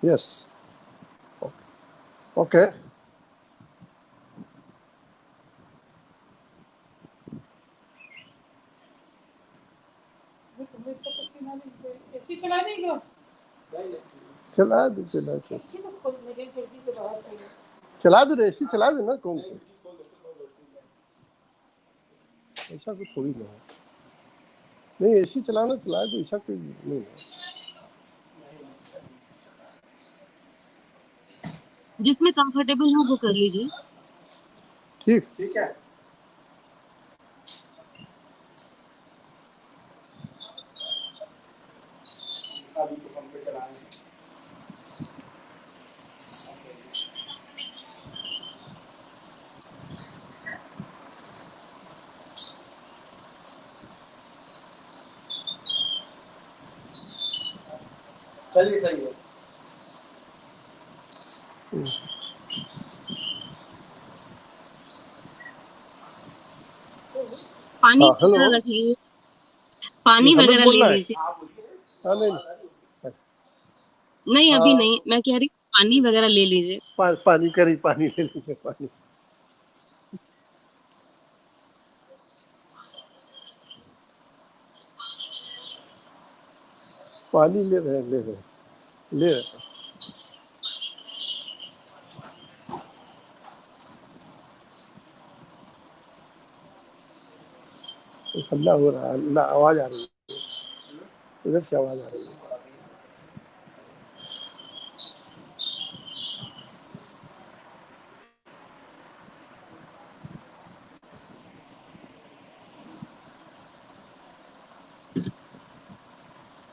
Yes, okay. चला दो, चला दो, एसी चला दो ना, कौन ऐसा कुछ थोड़ी ना है। नहीं, एसी चलाना चला दो, ऐसा कोई नहीं है। जिसमें कंफर्टेबल हो वो कर लीजिए। ठीक है। चलिए, सही है। पानी हेलो, वगैरह रख लीजिए, पानी वगैरह ले लीजिए। नहीं, अभी नहीं, मैं कह रही पानी वगैरह ले लीजिए। पानी करी, पानी ले लीजिए, पानी। पानी ले रहे हैं। हल्ला हो रहा है, आवाज आ रही है, इधर से आवाज आ रही है।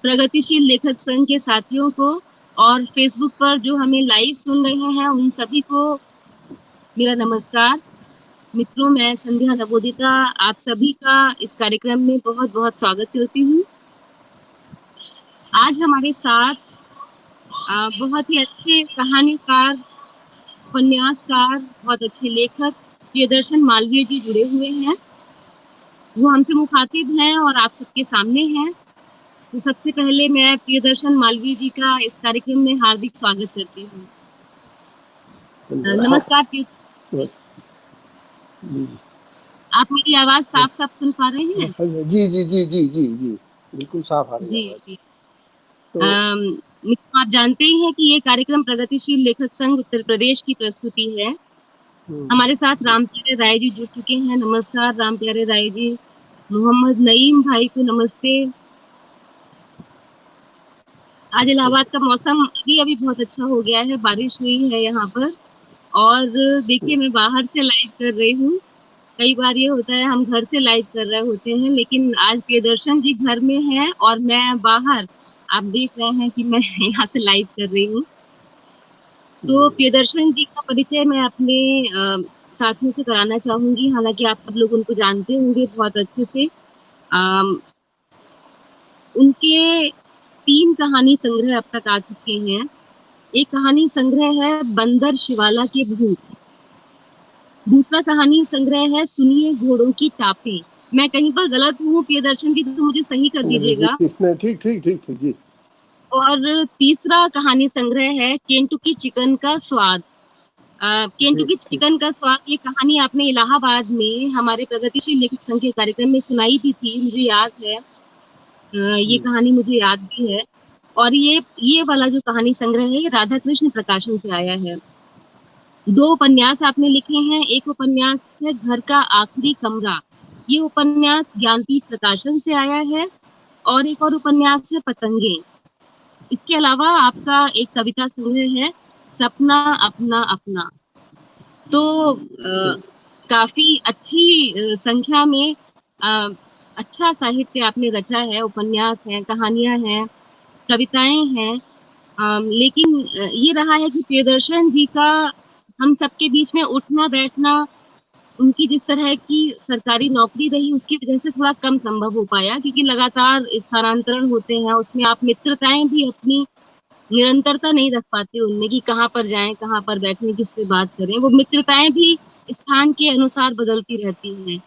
प्रगतिशील लेखक संघ के साथियों को और फेसबुक पर जो हमें लाइव सुन रहे हैं उन सभी को मेरा नमस्कार। मित्रों, मैं संध्या नवोदिता आप सभी का इस कार्यक्रम में बहुत बहुत स्वागत करती हूँ। आज हमारे साथ बहुत ही अच्छे कहानीकार, उपन्यासकार, बहुत अच्छे लेखक प्रियदर्शन मालवीय जी जुड़े हुए हैं। वो हमसे मुखातिब हैं और आप सबके सामने हैं। तो सबसे पहले मैं प्रियदर्शन मालवीय जी का इस कार्यक्रम में हार्दिक स्वागत करती हूँ। नमस्कार आप मेरी आवाज साफ सुन पा रहे हैं? जी जी जी जी जी जी, बिल्कुल साफ आ रही है जी। तो आप जानते ही हैं कि ये कार्यक्रम प्रगतिशील लेखक संघ उत्तर प्रदेश की प्रस्तुति है। हमारे साथ रामप्यारे राय जी जुड़ चुके हैं। नमस्कार रामप्यारे राय जी। मोहम्मद नईम भाई को नमस्ते। आज इलाहाबाद का मौसम अभी बहुत अच्छा हो गया है, बारिश हुई है यहाँ पर। और देखिए, मैं बाहर से लाइव कर रही हूँ। कई बार ये होता है हम घर से लाइव कर रहे होते हैं, लेकिन आज प्रियदर्शन जी घर में है और मैं बाहर, आप देख रहे हैं कि मैं यहाँ से लाइव कर रही हूँ। तो प्रियदर्शन जी का परिचय मैं अपने साथियों से कराना चाहूंगी। हालांकि आप सब लोग उनको जानते होंगे बहुत अच्छे से। उनके 3 कहानी संग्रह अब तक आ चुके हैं। एक कहानी संग्रह है बंदर शिवाला के भूत। दूसरा कहानी संग्रह है सुनिए घोड़ों की टापें। मैं कहीं पर गलत हूँ प्रियदर्शन जी तो मुझे सही कर दीजिएगा। ठीक जी। और तीसरा कहानी संग्रह है केंटुकी चिकन का स्वाद। केंटुकी चिकन का स्वाद, ये कहानी आपने इलाहाबाद में हमारे प्रगतिशील लेखक संघ के कार्यक्रम में सुनाई थी, मुझे याद है। ये कहानी मुझे याद भी है। और ये वाला जो कहानी संग्रह है ये राधा कृष्ण प्रकाशन से आया है। 2 उपन्यास आपने लिखे हैं। एक उपन्यास है घर का आखिरी कमरा, ये उपन्यास ज्ञानपीठ प्रकाशन से आया है। और एक और उपन्यास है पतंगे। इसके अलावा आपका एक कविता संग्रह है सपना अपना अपना। तो काफी अच्छी संख्या में अच्छा साहित्य आपने रचा है। उपन्यास है, कहानियां हैं, कविताएं हैं। लेकिन ये रहा है कि प्रियदर्शन जी का हम सबके बीच में उठना बैठना, उनकी जिस तरह की सरकारी नौकरी रही उसकी वजह से थोड़ा कम संभव हो पाया, क्योंकि लगातार स्थानांतरण होते हैं। उसमें आप मित्रताएं भी अपनी निरंतरता नहीं रख पाते उनमें कि कहाँ पर जाएं, कहाँ पर बैठें, किससे बात करें। वो मित्रताएं भी स्थान के अनुसार बदलती रहती हैं।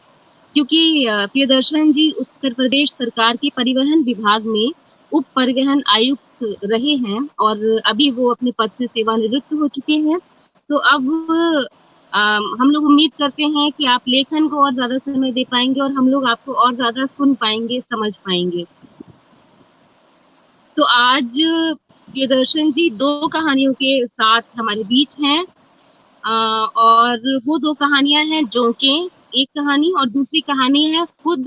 क्योंकि प्रियदर्शन जी उत्तर प्रदेश सरकार के परिवहन विभाग में उप परिवहन आयुक्त रहे हैं और अभी वो अपने पद से सेवानिवृत्त हो चुके हैं। तो अब हम लोग उम्मीद करते हैं कि आप लेखन को और ज्यादा समय दे पाएंगे और हम लोग आपको और ज्यादा सुन पाएंगे, समझ पाएंगे। तो आज प्रियदर्शन जी 2 कहानियों के साथ हमारे बीच हैं, और वो 2 कहानियां हैं जोंके, एक कहानी, और दूसरी कहानी है खुद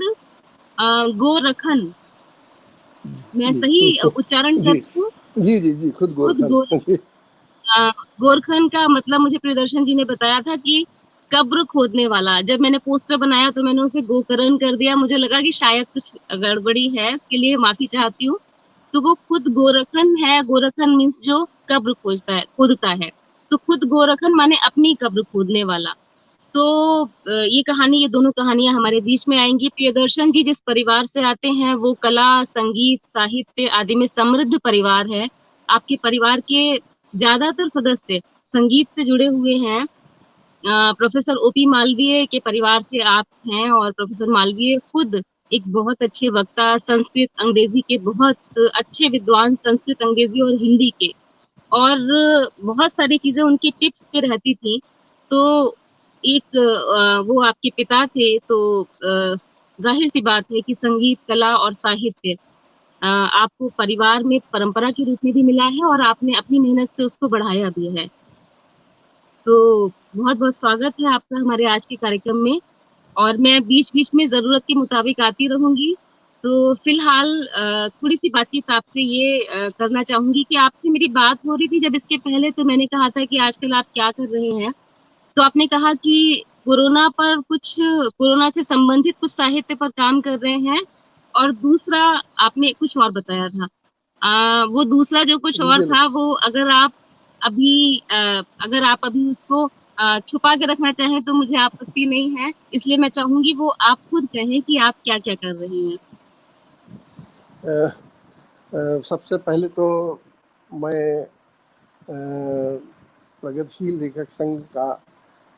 गोरखन। मैं जी सही उच्चारण कर जी रही हूँ? जी जी जी, खुद खुद गोरखन। गोर गोरखन का मतलब मुझे प्रियदर्शन जी ने बताया था कि कब्र खोदने वाला। जब मैंने पोस्टर बनाया तो मैंने उसे गोकरण कर दिया, मुझे लगा कि शायद कुछ गड़बड़ी है, इसके लिए माफी चाहती हूँ। तो वो खुद गोरखन है। गोरखन मीन्स जो कब्र खोदता है। तो खुद गोरखन माने अपनी कब्र खोदने वाला। तो ये दोनों कहानियां हमारे बीच में आएंगी। प्रियदर्शन जी जिस परिवार से आते हैं वो कला, संगीत, साहित्य आदि में समृद्ध परिवार है। आपके परिवार के ज्यादातर सदस्य संगीत से जुड़े हुए हैं। प्रोफेसर ओपी मालवीय के परिवार से आप हैं, और प्रोफेसर मालवीय खुद एक बहुत अच्छे वक्ता, संस्कृत अंग्रेजी के बहुत अच्छे विद्वान, संस्कृत अंग्रेजी और हिंदी के, और बहुत सारी चीजें उनकी टिप्स पे रहती थी। तो एक वो आपके पिता थे, तो जाहिर सी बात है कि संगीत, कला और साहित्य आपको परिवार में परंपरा के रूप में भी मिला है और आपने अपनी मेहनत से उसको बढ़ाया भी है। तो बहुत बहुत स्वागत है आपका हमारे आज के कार्यक्रम में, और मैं बीच बीच में जरूरत के मुताबिक आती रहूंगी। तो फिलहाल थोड़ी सी बातचीत आपसे ये करना चाहूंगी कि आपसे मेरी बात हो रही थी जब इसके पहले, तो मैंने कहा था कि आजकल आप क्या कर रहे हैं। तो आपने कहा कि कोरोना से संबंधित कुछ साहित्य पर काम कर रहे हैं, और दूसरा आपने कुछ और बताया था। वो दूसरा जो कुछ और लीगल। था वो अगर आप अभी उसको छुपा के रखना चाहें तो मुझे आपत्ति नहीं है, इसलिए मैं चाहूंगी वो आप खुद कहें कि आप क्या क्या कर रहे हैं। सबसे पहले तो मैं प्रगतिशील लेखक संघ का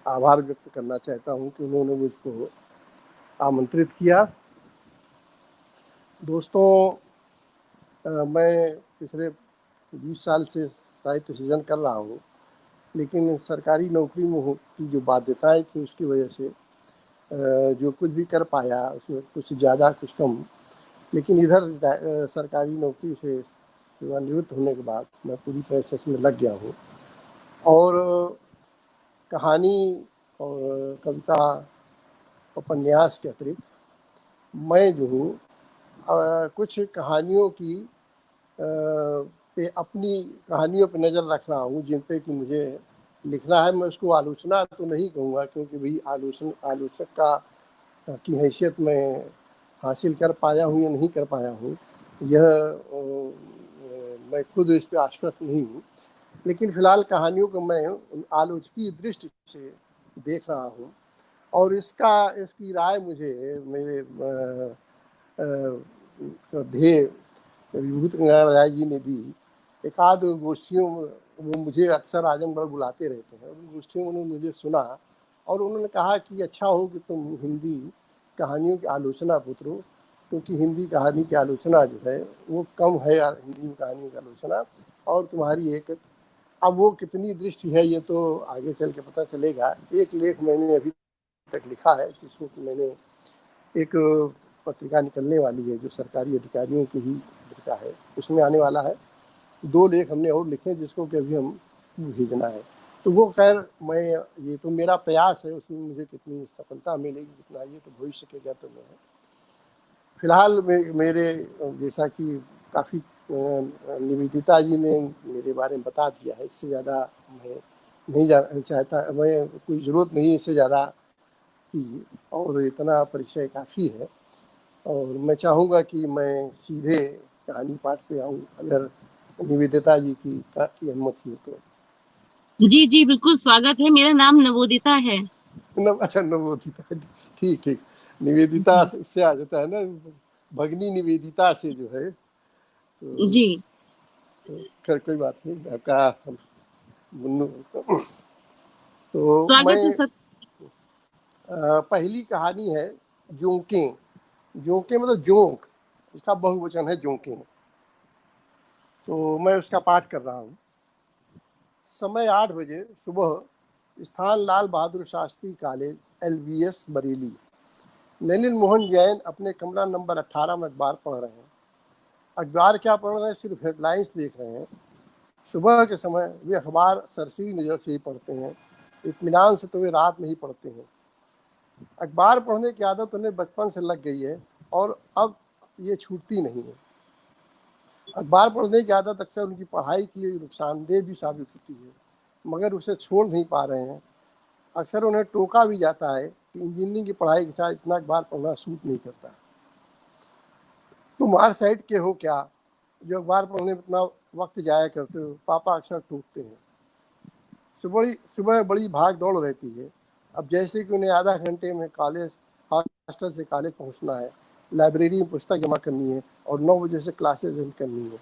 आभार व्यक्त करना चाहता हूं कि उन्होंने मुझको आमंत्रित किया। दोस्तों, मैं पिछले 20 साल से साहित्य सृजन कर रहा हूं, लेकिन सरकारी नौकरी में की जो बाध्यताएं थी उसकी वजह से जो कुछ भी कर पाया उसमें कुछ ज़्यादा कुछ कम। लेकिन इधर सरकारी नौकरी से सेवानिवृत्त होने के बाद मैं पूरी तरह से इसमें लग गया हूँ, और कहानी और कविता, उपन्यास के अतिरिक्त मैं जो हूँ कुछ कहानियों की पे अपनी कहानियों पे नज़र रख रहा हूँ जिन पे कि मुझे लिखना है। मैं उसको आलोचना तो नहीं कहूँगा, क्योंकि भाई आलोचक का की हैसियत मैं हासिल कर पाया हूँ या नहीं कर पाया हूँ, यह मैं खुद इस पर आश्वस्त नहीं हूँ। लेकिन फिलहाल कहानियों को मैं आलोचकीय दृष्टि से देख रहा हूँ, और इसकी राय मुझे मेरे श्रद्धेय विभूति नारायण राय जी ने दी। एक आध गोष्ठियों में वो मुझे अक्सर आजमगढ़ बुलाते रहते हैं, उन गोष्ठियों में उन्होंने मुझे सुना और उन्होंने कहा कि अच्छा हो कि तुम हिंदी कहानियों की आलोचना पुत्रो, क्योंकि हिंदी कहानी की आलोचना जो है वो कम है, हिंदी कहानी की आलोचना, और तुम्हारी एक, अब वो कितनी दृष्टि है ये तो आगे चल के पता चलेगा। एक लेख मैंने अभी तक लिखा है जिसको कि मैंने एक पत्रिका निकलने वाली है जो सरकारी अधिकारियों की ही पत्रिका है, उसमें आने वाला है। 2 लेख हमने और लिखे जिसको कि अभी हम भेजना है। तो वो खैर मैं, ये तो मेरा प्रयास है, उसमें मुझे कितनी सफलता मिलेगी कितना ये तो भविष्य के ज्ञात में है। फिलहाल मेरे जैसा कि काफ़ी निवेदिता जी ने मेरे बारे में बता दिया है, इससे ज़्यादा मैं नहीं जानना चाहता, मैं कोई ज़रूरत नहीं इससे ज़्यादा की, और इतना परिचय काफ़ी है। और मैं चाहूँगा कि मैं सीधे कहानी पाठ पे आऊँ, अगर निवेदिता जी की अनुमति हो तो। जी जी बिल्कुल स्वागत है, मेरा नाम नवोदिता है। अच्छा, नवोदिता, ठीक ठीक। निवेदिता जी से आ जाता है ना, भगनी निवेदिता से जो है, तो जी खैर कोई बात नहीं आपका। तो स्वागत है मैं सब। पहली कहानी है जोंके। जोंके मतलब जोंक, इसका बहुवचन है जोंके। तो मैं उसका पाठ कर रहा हूँ। समय 8 बजे सुबह, स्थान लाल बहादुर शास्त्री कॉलेज, LBS बरेली। नलिन मोहन जैन अपने कमरा नंबर 18 में अखबार पढ़ रहे हैं। अखबार क्या पढ़ रहे हैं, सिर्फ हेडलाइंस देख रहे हैं। सुबह के समय वे अखबार सरसरी नज़र से ही पढ़ते हैं, इत्मीनान से तो वे रात में ही पढ़ते हैं। अखबार पढ़ने की आदत उन्हें बचपन से लग गई है और अब ये छूटती नहीं है। अखबार पढ़ने की आदत अक्सर उनकी पढ़ाई के लिए नुकसानदेह भी साबित होती है, मगर उसे छोड़ नहीं पा रहे हैं। अक्सर उन्हें टोका भी जाता है कि इंजीनियरिंग की पढ़ाई के साथ इतना अखबार पढ़ना सूट नहीं करता। तुम आर साइड के हो क्या, जो अखबार पढ़ने में इतना वक्त जाया करते हो, पापा अक्सर टोकते हैं। सुबह बड़ी भाग दौड़ रहती है। अब जैसे कि उन्हें आधा घंटे में कॉलेज, हॉस्टल से कॉलेज पहुंचना है, लाइब्रेरी में पुस्तक जमा करनी है और 9 बजे से क्लासेज अटेंड करनी है।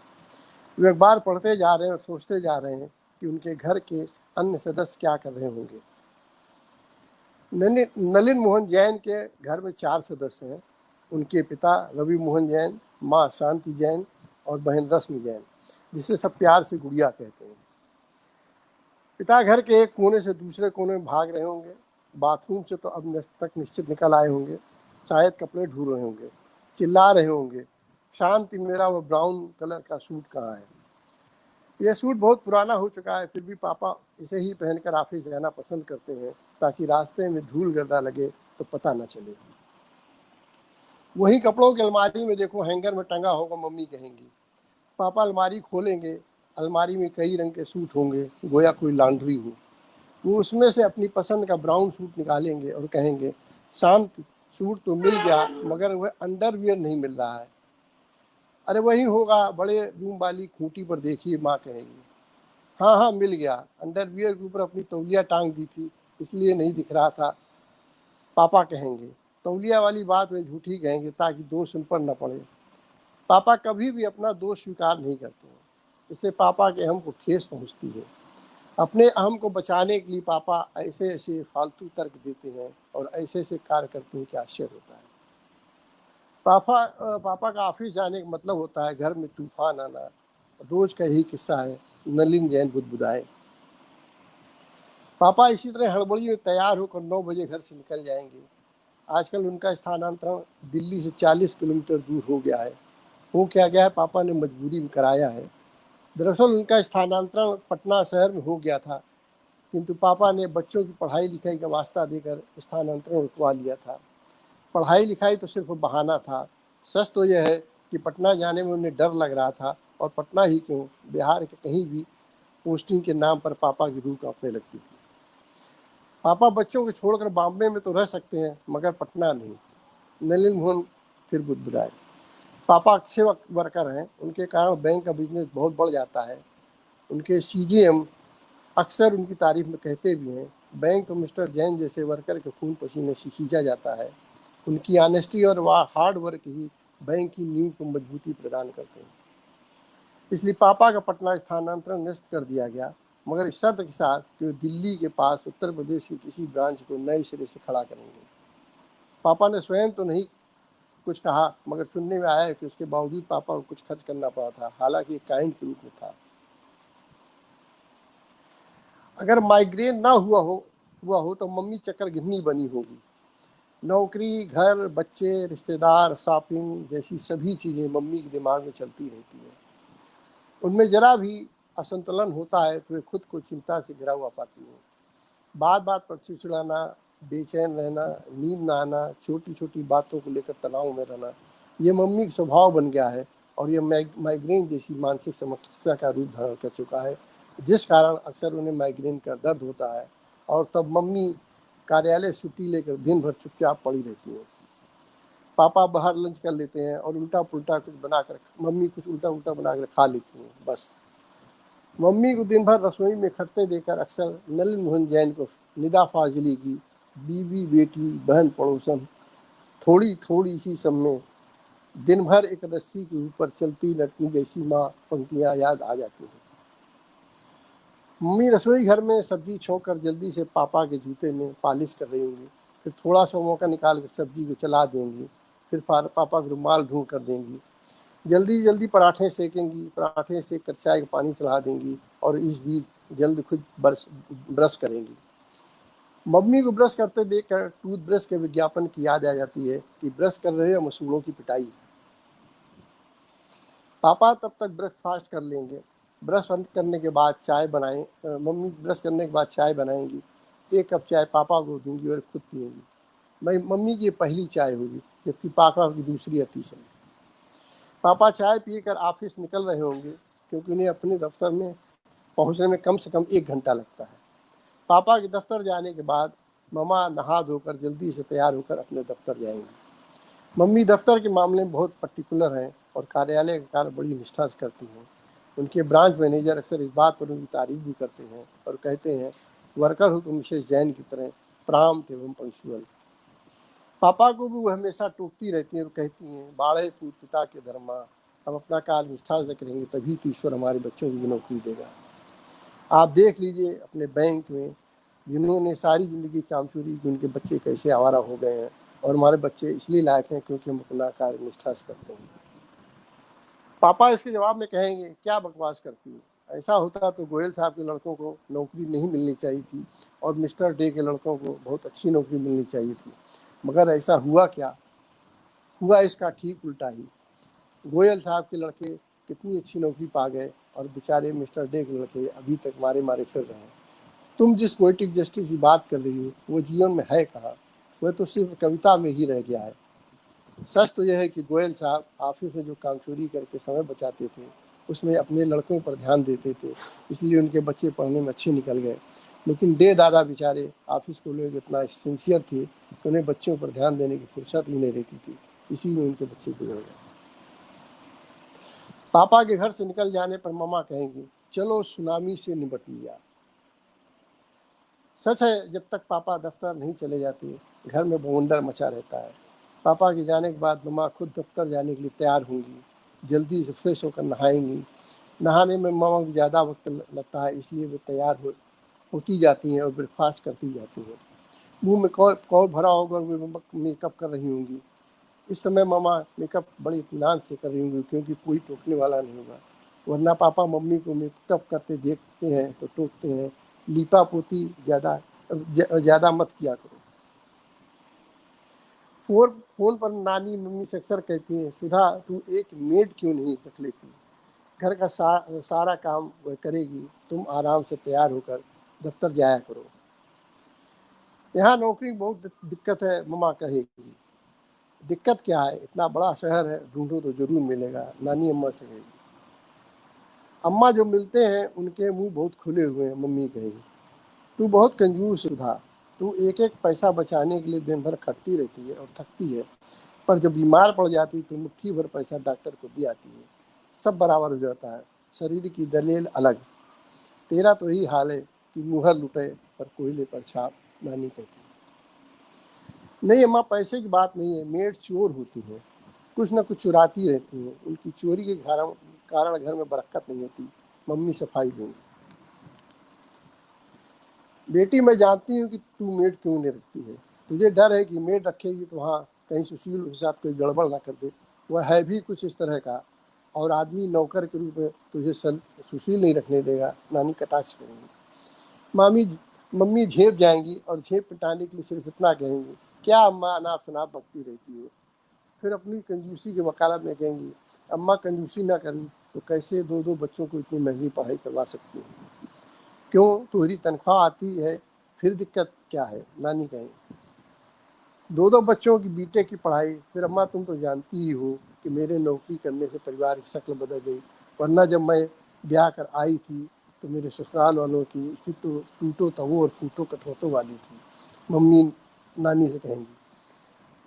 वे अखबार पढ़ते जा रहे हैं और सोचते जा रहे हैं कि उनके घर के अन्य सदस्य क्या कर रहे होंगे। नलिन मोहन जैन के घर में 4 सदस्य हैं। उनके पिता रवि मोहन जैन, माँ शांति जैन और बहन रश्मि जैन, जिसे सब प्यार से गुड़िया कहते हैं। पिता घर के एक कोने से दूसरे कोने में भाग रहे होंगे। बाथरूम से तो अब तक निश्चित निकल आए होंगे। शायद कपड़े ढूंढ रहे होंगे, चिल्ला रहे होंगे, शांति मेरा वो ब्राउन कलर का सूट कहाँ है। यह सूट बहुत पुराना हो चुका है, फिर भी पापा इसे ही पहनकर ऑफिस जाना पसंद करते हैं, ताकि रास्ते में धूल गर्दा लगे तो पता न चले। वही कपड़ों की अलमारी में देखो, हैंगर में टंगा होगा, मम्मी कहेंगी। पापा अलमारी खोलेंगे, अलमारी में कई रंग के सूट होंगे, गोया कोई लॉन्ड्री हो। वो उसमें से अपनी पसंद का ब्राउन सूट निकालेंगे और कहेंगे, शांत, सूट तो मिल गया, मगर वह अंडरवियर नहीं मिल रहा है। अरे वही होगा, बड़े रूम वाली खूंटी पर देखिए, माँ कहेगी। हाँ हाँ मिल गया, अंडरवियर के ऊपर अपनी तौलिया टांग दी थी, इसलिए नहीं दिख रहा था, पापा कहेंगे। तौलिया वाली बात वे झूठी कहेंगे ताकि दोष उन पर न पड़े। पापा कभी भी अपना दोष स्वीकार नहीं करते हैं, इससे पापा के अहम को ठेस पहुंचती है। अपने अहम को बचाने के लिए पापा ऐसे ऐसे फालतू तर्क देते हैं और ऐसे ऐसे कार्य करते हैं कि आश्चर्य होता है। पापा का ऑफिस जाने का मतलब होता है घर में तूफान आना। रोज का यही किस्सा है, नलिन जैन बुदबुदाए। पापा इसी तरह हड़बड़ी में तैयार होकर 9 बजे घर से निकल जाएंगे। आजकल उनका स्थानांतरण दिल्ली से 40 किलोमीटर दूर हो गया है। हो क्या गया है, पापा ने मजबूरी में कराया है। दरअसल उनका स्थानांतरण पटना शहर में हो गया था, किंतु पापा ने बच्चों की पढ़ाई लिखाई का वास्ता देकर स्थानांतरण रुकवा लिया था। पढ़ाई लिखाई तो सिर्फ बहाना था। सच तो यह है कि पटना जाने में उन्हें डर लग रहा था, और पटना ही क्यों, बिहार के कहीं भी पोस्टिंग के नाम पर पापा की रूह कांपने लगती थी। पापा बच्चों को छोड़कर बॉम्बे में तो रह सकते हैं, मगर पटना नहीं। नलिन मोहन फिर बुदबुदाए। पापा अच्छे वर्कर हैं, उनके कारण बैंक का बिजनेस बहुत बढ़ जाता है। उनके CGM अक्सर उनकी तारीफ में कहते भी हैं, बैंक तो मिस्टर जैन जैसे वर्कर के खून पसीने से खींचा जाता है। उनकी ऑनेस्टी और हार्ड वर्क ही बैंक की नींव को मजबूती प्रदान करते हैं। इसलिए पापा का पटना स्थानांतरण निरस्त कर दिया गया, मगर इस शर्त के साथ कि वो दिल्ली के पास उत्तर प्रदेश की किसी ब्रांच को नए सिरे से खड़ा करेंगे। पापा ने स्वयं तो नहीं कुछ कहा, मगर सुनने में आया है कि उसके बावजूद पापा को कुछ खर्च करना पड़ा था, हालांकि काइंड के रूप में था। अगर माइग्रेन ना हुआ हो तो मम्मी चक्कर घिन्नी बनी होगी। नौकरी, घर, बच्चे, रिश्तेदार, शॉपिंग जैसी सभी चीज़ें मम्मी के दिमाग में चलती रहती हैं। उनमें जरा भी असंतुलन होता है तो वे खुद को चिंता से घिरा हुआ पाती हैं। बात बात पर चिड़चिड़ाना, बेचैन रहना, नींद ना आना, छोटी छोटी बातों को लेकर तनाव में रहना, ये मम्मी का स्वभाव बन गया है, और ये माइग्रेन जैसी मानसिक समस्या का रूप धारण कर चुका है, जिस कारण अक्सर उन्हें माइग्रेन का दर्द होता है, और तब मम्मी कार्यालय छुट्टी लेकर दिन भर चुपचाप पड़ी रहती हैं। पापा बाहर लंच कर लेते हैं और उल्टा पुल्टा कुछ बनाकर, मम्मी कुछ उल्टा उल्टा बनाकर खा लेती हैं बस। मम्मी को दिन भर रसोई में खटते देकर अक्सर नलिन मोहन जैन को निदा फाजली की बीवी, बेटी, बहन, पड़ोसन, थोड़ी थोड़ी सी सब में दिन भर एक रस्सी के ऊपर चलती लटनी जैसी माँ पंक्तियाँ याद आ जाती हैं। मम्मी रसोई घर में सब्जी छोंक कर जल्दी से पापा के जूते में पॉलिश कर रही होंगी, फिर थोड़ा सा मौका निकाल कर सब्जी को चला देंगी, फिर पापा को रुमाल ढूंढ कर देंगी। जल्दी जल्दी पराठे सेकेंगी, पराठे सेक कर चाय का पानी चढ़ा देंगी और इस बीच जल्द खुद ब्रश करेंगी। मम्मी को ब्रश करते देखकर टूथब्रश के विज्ञापन की याद आ जाती है कि ब्रश कर रहे हैं मसूड़ों की पिटाई। पापा तब तक ब्रेकफास्ट कर लेंगे। ब्रश करने के बाद चाय बनाएं मम्मी ब्रश करने के बाद चाय बनाएंगी। एक कप चाय पापा को दूंगी और खुद पीऊँगी। मैं मम्मी की पहली चाय होगी, जबकि पापा की दूसरी या तीसरी। पापा चाय पीकर ऑफिस निकल रहे होंगे, क्योंकि उन्हें अपने दफ्तर में पहुंचने में कम से कम 1 घंटा लगता है। पापा के दफ्तर जाने के बाद मम्मा नहा धोकर जल्दी से तैयार होकर अपने दफ्तर जाएंगी। मम्मी दफ्तर के मामले में बहुत पर्टिकुलर हैं और कार्यालय का कार्य बड़ी निष्ठा से करती हैं। उनके ब्रांच मैनेजर अक्सर इस बात पर उनकी तारीफ भी करते हैं और कहते हैं, वर्कर हो तुम मिसेस जैन की तरह प्रॉम्प्ट एवं पंक्चुअल। पापा को भी वो हमेशा टोकती रहती हैं और कहती हैं, बाढ़े पूत पिता के धर्मा, हम अपना कार्य निष्ठा से करेंगे तभी तो ईश्वर हमारे बच्चों को भी नौकरी देगा। आप देख लीजिए अपने बैंक में जिन्होंने सारी ज़िंदगी काम चोरी की, उनके बच्चे कैसे आवारा हो गए हैं, और हमारे बच्चे इसलिए लायक हैं क्योंकि हम अपना कार्य निष्ठा से करते हैं। पापा इसके जवाब में कहेंगे, क्या बकवास करती हो, ऐसा होता तो गोयल साहब के लड़कों को नौकरी नहीं मिलनी चाहिए थी और मिस्टर डे के लड़कों को बहुत अच्छी नौकरी मिलनी चाहिए थी, मगर ऐसा हुआ क्या? हुआ इसका ठीक उल्टा ही। गोयल साहब के लड़के कितनी अच्छी नौकरी पा गए और बेचारे मिस्टर डे के लड़के अभी तक मारे मारे फिर रहे हैं। तुम जिस पोइटिक जस्टिस की बात कर रही हो वो जीवन में है कहाँ? वह तो सिर्फ कविता में ही रह गया है। सच तो यह है कि गोयल साहब ऑफिस में जो काम चोरी करके समय बचाते थे उसमें अपने लड़कों पर ध्यान देते थे, इसलिए उनके बच्चे पढ़ने में अच्छे निकल गए। लेकिन डे दादा बेचारे ऑफिस को लोग इतना सिंसियर थे कि उन्हें बच्चों पर ध्यान देने की फुर्सत ही नहीं रहती थी, इसी में उनके बच्चे बिगड़ गए। पापा के घर से निकल जाने पर मम्मा कहेंगी, चलो सुनामी से निपट लिया। सच है, जब तक पापा दफ्तर नहीं चले जाते घर में बवंडर मचा रहता है। पापा के जाने के बाद मम्मा खुद दफ्तर जाने के लिए तैयार होंगी, जल्दी से फ्रेश होकर नहाएंगी। नहाने में मम्मा को ज़्यादा वक्त लगता है, इसलिए वे तैयार होती जाती हैं और ब्रेकफास्ट करती जाती हैं। मुंह में कौर भरा होगा और वे मेकअप कर रही होंगी। इस समय मम्मा मेकअप बड़े इत्मीनान से कर रही होंगी, क्योंकि कोई टोकने वाला नहीं होगा, वरना पापा मम्मी को मेकअप करते देखते हैं तो टोकते हैं, लीपा पोती ज़्यादा मत किया करो। फोन पर नानी मम्मी से अक्सर कहती हैं, सुधा तू एक मेड क्यों नहीं रख लेती, घर का सारा काम वह करेगी, तुम आराम से तैयार होकर दफ्तर जाया करो। यहाँ नौकरी में बहुत दिक्कत है, मम्मा कहेगी। दिक्कत क्या है, इतना बड़ा शहर है, ढूंढो तो जरूर मिलेगा, नानी अम्मा से कहेगी। अम्मा जो मिलते हैं उनके मुंह बहुत खुले हुए हैं, मम्मी कहेगी। तू बहुत कंजूस सुधा, तू एक एक पैसा बचाने के लिए दिन भर खटती रहती है और थकती है, पर जब बीमार पड़ जाती तो मुट्ठी भर पैसा डॉक्टर को दी आती है, सब बराबर हो जाता है, शरीर की दलील अलग। तेरा तो यही हाल है कि मुहर लुटे पर कोयले पर छाप, नानी कहती है। नहीं अम्मा, पैसे की बात नहीं है, मेड चोर होती है, कुछ न कुछ चुराती रहती हैं, उनकी चोरी के कारण घर में बरकत नहीं होती, मम्मी सफाई देंगी। बेटी मैं जानती हूँ कि तू मेड क्यों नहीं रखती है, तुझे डर है कि मेड रखेगी तो वहाँ कहीं सुशील के साथ कोई गड़बड़ ना कर दे, वह है भी कुछ इस तरह का, और आदमी नौकर के रूप में तुझे सुशील नहीं रखने देगा, नानी कटाक्ष करेंगी। मामी मम्मी झेप जाएंगी और झेप पिटाने के लिए सिर्फ इतना कहेंगी, क्या अम्मा अनाप शनाप बकती रहती हो। फिर अपनी कंजूसी की वकालत में कहेंगी, अम्मा कंजूसी ना करूँ तो कैसे दो दो बच्चों को इतनी महंगी पढ़ाई करवा सकती हूँ, क्यों तुम्हारी तनख्वाह आती है, फिर दिक्कत क्या है, नानी कहेंगी। दो दो बच्चों की बीटेक की पढ़ाई, फिर अम्मा तुम तो जानती ही हो कि मेरे नौकरी करने से परिवार की शक्ल बदल गई, वरना जब मैं ब्याह कर आई थी तो मेरे ससुराल वालों की स्थिति तो टूटो तवो और फूटो कठौतों वाली थी, मम्मी नानी से कहेंगी।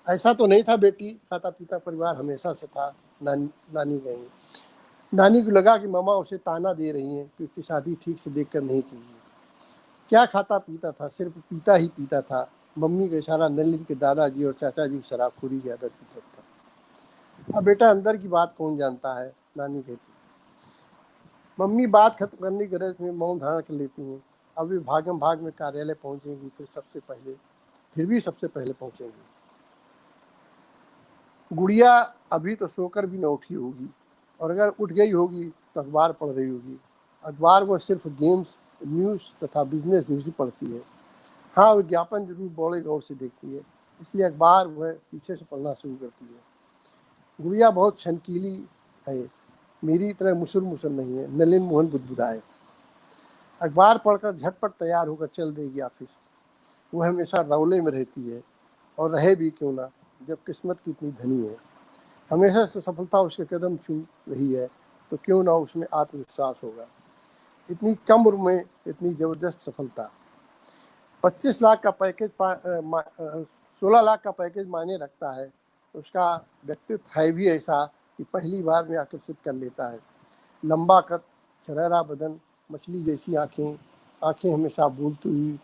ऐसा तो नहीं था बेटी, खाता पीता परिवार हमेशा से था, नानी कहेंगी। नानी को लगा कि मामा उसे ताना दे रही हैं कि उसकी शादी ठीक से देखकर नहीं की है। क्या खाता पीता था, सिर्फ पीता ही पीता था, मम्मी का इशारा नलिन के दादाजी और चाचा जी की शराबखोरी की आदत की तरफ था। अब बेटा अंदर की बात कौन जानता है, नानी कहती। मम्मी बात खत्म करने की गरज में मौन धारण कर लेती हैं। अब वे भागम भाग में कार्यालय पहुंचेंगी, फिर भी सबसे पहले पहुंचेंगी। गुड़िया अभी तो सोकर भी न उठी होगी, और अगर उठ गई होगी तो अखबार पढ़ रही होगी। अखबार वो सिर्फ गेम्स, न्यूज़ तथा बिजनेस न्यूज़ ही पढ़ती है। हाँ, विज्ञापन जरूर बड़े गौर से देखती है, इसलिए अखबार वह पीछे से पढ़ना शुरू करती है। गुड़िया बहुत छनकीली है, मेरी तरह मुसुर मुसुर नहीं है। नलिन मोहन बुदबुदाए। अखबार पढ़कर झटपट तैयार होकर चल देगी ऑफिस। वो हमेशा रौले में रहती है, और रहे भी क्यों ना, जब किस्मत की इतनी धनी है। हमेशा से सफलता उसके कदम चूम रही है, तो क्यों ना उसमें आत्मविश्वास होगा। इतनी कम उम्र में इतनी जबरदस्त सफलता। 25 लाख का पैकेज 16 लाख का पैकेज मायने रखता है। उसका व्यक्तित्व है भी ऐसा कि पहली बार में आकर्षित कर लेता है। लंबा कद, छरहरा बदन, मछली जैसी आंखें, आंखें हमेशा बोलती हुई,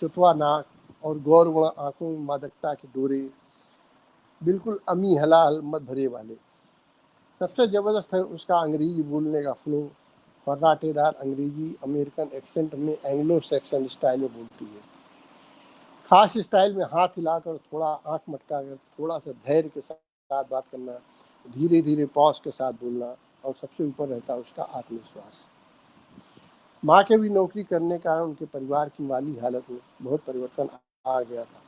चुतवा नाक और गौरवर्ण आंखों में मादकता के डोरे, बिल्कुल अमी हलाल मत भरे वाले। सबसे ज़बरदस्त है उसका अंग्रेजी बोलने का फ्लो। फर्राटेदार अंग्रेजी अमेरिकन एक्सेंट में एंग्लो सैक्सन स्टाइल में बोलती है। खास स्टाइल में हाथ हिलाकर, थोड़ा आंख मटकाकर, थोड़ा सा धैर्य के साथ बात करना, धीरे धीरे पॉज के साथ बोलना, और सबसे ऊपर रहता है उसका आत्मविश्वास। माँ के भी नौकरी करने के कारण उनके परिवार की माली हालत में बहुत परिवर्तन आ गया था।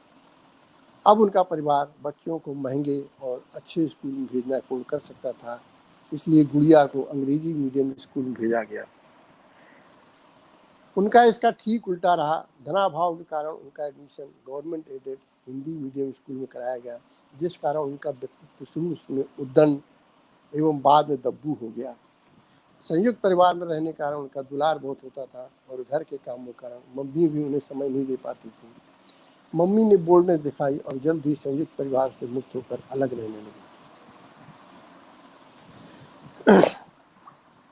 अब उनका परिवार बच्चों को महंगे और अच्छे स्कूल में भेजना अफोर्ड कर सकता था, इसलिए गुड़िया को अंग्रेजी मीडियम स्कूल में भेजा गया। उनका इसका ठीक उल्टा रहा। धनाभाव के कारण उनका admission government aided Hindi medium school में कराया गया, जिस कारण उनका व्यक्तित्व शुरू में उद्दंड एवं बाद में दब्बू हो गया। संयुक्त परिवार में रहने के कारण उनका दुलार बहुत होता था, और घर के कामों के कारण मम्मी भी उन्हें समय नहीं दे पाती थी। मम्मी ने बोलने दिखाई और जल्द ही संयुक्त परिवार से मुक्त होकर अलग रहने लगी।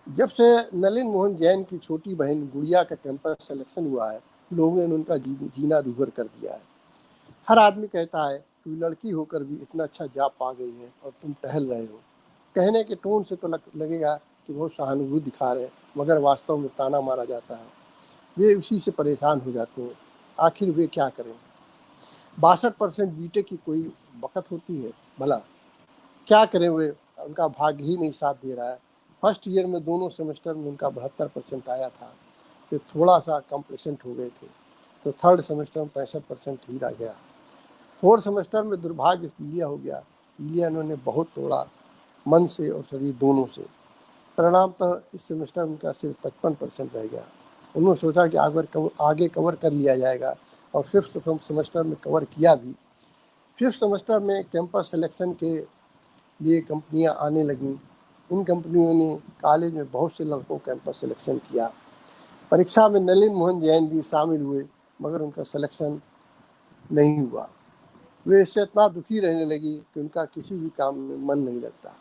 जब से नलिन मोहन जैन की छोटी बहन गुड़िया का कैंपस सिलेक्शन हुआ है, लोगों ने उनका जीना दूभर कर दिया है। हर आदमी कहता है कि लड़की होकर भी इतना अच्छा जॉब पा गई है और तुम टहल रहे हो। कहने के टोन से तो लगेगा कि बहुत सहानुभूति दिखा रहे हैं, मगर वास्तव में ताना मारा जाता है। वे उसी से परेशान हो जाते हैं। आखिर वे क्या करें। 62% बीटेक की कोई बकत होती है भला? क्या करें वे, उनका भाग्य ही नहीं साथ दे रहा है। फर्स्ट ईयर में दोनों सेमेस्टर में उनका 72% आया था, फिर थोड़ा सा कम्प्लेसेंट हो गए थे, तो थर्ड सेमेस्टर में 65% ही रह गया। फोर्थ सेमेस्टर में दुर्भाग्य पीलिया हो गया। पीलिया इन्होंने बहुत तोड़ा, मन से और शरीर दोनों से। परिणाम तो इस सेमेस्टर में उनका सिर्फ 55% रह गया। उन्होंने सोचा कि आगे कवर कर लिया जाएगा, और फिफ्थ सेमेस्टर में कवर किया भी। फिफ्थ सेमेस्टर में कैंपस सिलेक्शन के लिए कंपनियां आने लगीं। इन कंपनियों ने कॉलेज में बहुत से लड़कों को कैंपस सिलेक्शन किया। परीक्षा में नलिन मोहन जैन भी शामिल हुए, मगर उनका सिलेक्शन नहीं हुआ। वे इससे इतना दुखी रहने लगी कि उनका किसी भी काम में मन नहीं लगता।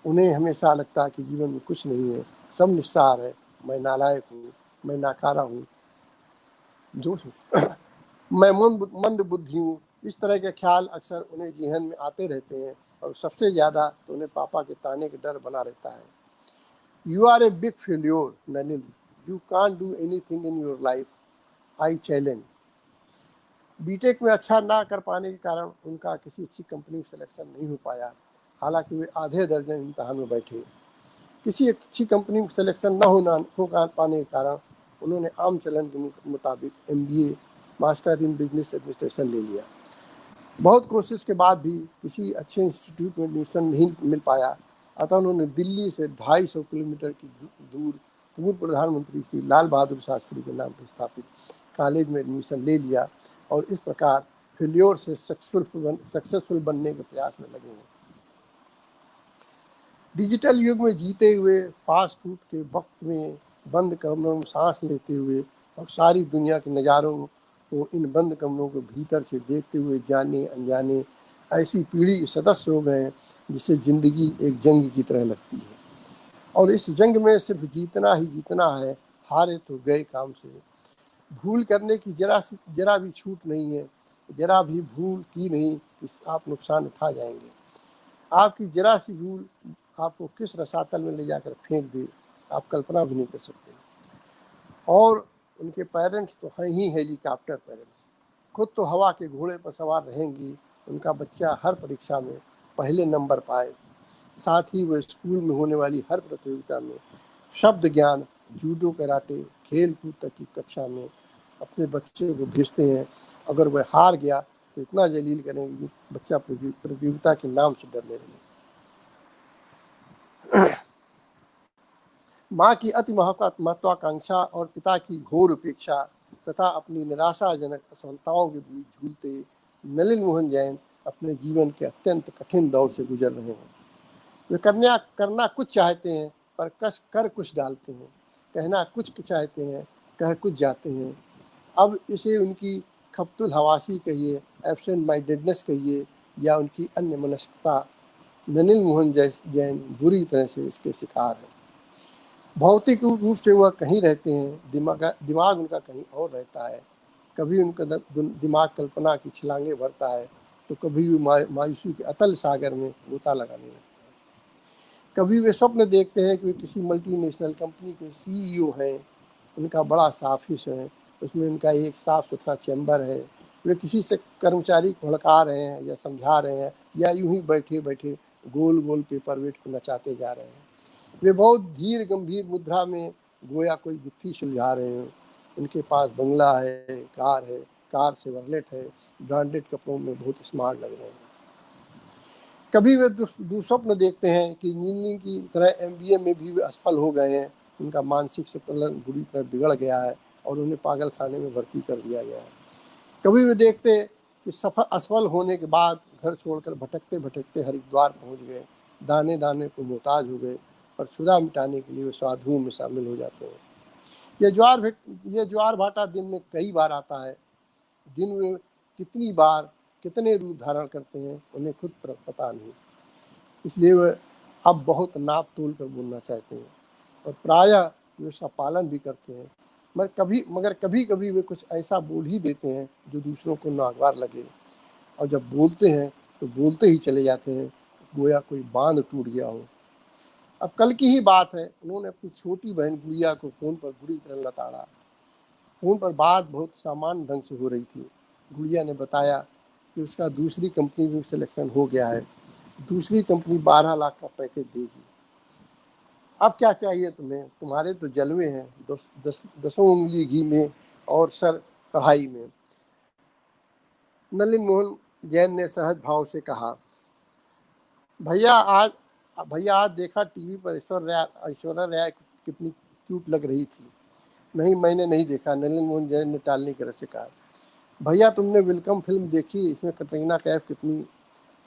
उन्हें हमेशा लगता कि जीवन में कुछ नहीं है, सब निस्सार है, मैं नालायक हूँ, मैं नाकारा हूँ, जो मैं मंद बुद्धि हूँ। इस तरह के ख्याल अक्सर उन्हें जहन में आते रहते हैं, और सबसे ज़्यादा तो उन्हें पापा के ताने का डर बना रहता है। You are a big failure Nalin, you can't do anything in your life, I challenge. B Tech में अच्छा ना कर पाने के कारण उनका किसी अच्छी कंपनी में सिलेक्शन नहीं हो पाया, हालांकि वे आधे दर्जन इम्तहान में बैठे। किसी अच्छी कंपनी में सिलेक्शन न हो पाने के कारण उन्होंने आम चलन के मुताबिक MBA master in business administration ले लिया। बहुत कोशिश के बाद भी किसी अच्छे इंस्टीट्यूट में एडमिशन नहीं मिल पाया, अतः उन्होंने दिल्ली से 250 किलोमीटर की दूर पूर्व प्रधानमंत्री श्री लाल बहादुर शास्त्री के नाम पर स्थापित कॉलेज में एडमिशन ले लिया, और इस प्रकार फेल्योर से सक्सेसफुल बनने के प्रयास में लगे हैं। डिजिटल युग में जीते हुए, फास्ट फूड के वक्त में बंद कमरों में सांस लेते हुए, और सारी दुनिया के नज़ारों को इन बंद कमरों के भीतर से देखते हुए जाने अनजाने ऐसी पीढ़ी के सदस्य हो गए जिसे ज़िंदगी एक जंग की तरह लगती है, और इस जंग में सिर्फ जीतना ही जीतना है, हारे तो गए काम से। भूल करने की जरा भी छूट नहीं है। जरा भी भूल की नहीं कि आप नुकसान उठा जाएंगे। आपकी जरा सी भूल आपको किस रसातल में ले जाकर फेंक दे, आप कल्पना भी नहीं कर सकते। और उनके पेरेंट्स तो हैं ही हेलीकॉप्टर पेरेंट्स, खुद तो हवा के घोड़े पर सवार रहेंगी। उनका बच्चा हर परीक्षा में पहले नंबर पाए, साथ ही वह स्कूल में होने वाली हर प्रतियोगिता में शब्द ज्ञान, जूडो, कराटे, खेल कूद तक की कक्षा में अपने बच्चे को भेजते हैं। अगर वह हार गया तो इतना जलील करेंगे कि बच्चा प्रतियोगिता के नाम से डरने लगे। माँ की अति महत्वाकांक्षा और पिता की घोर उपेक्षा तथा अपनी निराशाजनक असफलताओं के बीच झूलते नलिन मोहन जैन अपने जीवन के अत्यंत कठिन दौर से गुजर रहे हैं। वे करना कुछ चाहते हैं पर कर कुछ डालते हैं, कहना कुछ चाहते हैं, कह कुछ जाते हैं। अब इसे उनकी खपतुल हवासी कहिए, एब्सेंट माइंडेडनेस कहिए, या उनकी अन्य मनस्कता, नलिन मोहन जैन बुरी तरह से इसके शिकार हैं। भौतिक रूप से वह कहीं रहते हैं, दिमाग उनका कहीं और रहता है। कभी उनका दिमाग कल्पना की छलांगे भरता है तो कभी भी मायूसी के अतल सागर में गोता लगाने लगता है। कभी वे स्वप्न देखते हैं कि वे किसी मल्टीनेशनल कंपनी के CEO हैं, उनका बड़ा सा ऑफिस है, उसमें उनका एक साफ सुथरा चैम्बर है, वे किसी से कर्मचारी को भड़का रहे हैं या समझा रहे हैं, या यूं ही बैठे बैठे गोल गोल पेपर वेट को नचाते जा रहे हैं। वे बहुत धीर गंभीर मुद्रा में गोया कोई गुत्थी सुलझा रहे हैं। उनके पास बंगला है, कार से वर्लेट है, ब्रांडेड कपड़ों में बहुत स्मार्ट लग रहे हैं। कभी वे दुस्वप्न देखते हैं कि इंजीनियरिंग की तरह MBA में भी वे असफल हो गए हैं, उनका मानसिक संतुलन बुरी तरह बिगड़ गया है और उन्हें पागल खाने में भर्ती कर दिया गया है। कभी वे देखते हैं कि असफल होने के बाद घर छोड़कर भटकते भटकते हरिद्वार पहुंच गए, दाने दाने को मोहताज हो गए, और क्षुधा मिटाने के लिए वे साधुओं में शामिल हो जाते हैं। यह ज्वार भाटा दिन में कई बार आता है। दिन वे कितनी बार कितने रूप धारण करते हैं उन्हें खुद पता नहीं, इसलिए वे अब बहुत नाप तोल कर बोलना चाहते हैं और प्रायः वे उसका पालन भी करते हैं। मगर कभी कभी वे कुछ ऐसा बोल ही देते हैं जो दूसरों को नागवार लगे, और जब बोलते हैं तो बोलते ही चले जाते हैं, गोया कोई बांध टूट गया हो। अब कल की ही बात है, उन्होंने अपनी छोटी बहन गुड़िया को फ़ोन पर बुरी तरह लताड़ा। फ़ोन पर बात बहुत सामान्य ढंग से हो रही थी। गुड़िया ने बताया कि उसका दूसरी कंपनी में सिलेक्शन हो गया है, दूसरी कंपनी 12 लाख का पैकेज देगी। अब क्या चाहिए तुम्हें, तुम्हारे तो जलवे हैं, दसों उंगली घी में और सर कढ़ाई में। नलिन मोहन जैन ने सहज भाव से कहा, भैया आज देखा टीवी पर ऐश्वर्या राय कितनी क्यूट लग रही थी। नहीं, मैंने नहीं देखा, नलिन मोहन जैन ने टालने की तरह से कहा। भैया तुमने वेलकम फिल्म देखी, इसमें कटरीना कैफ कितनी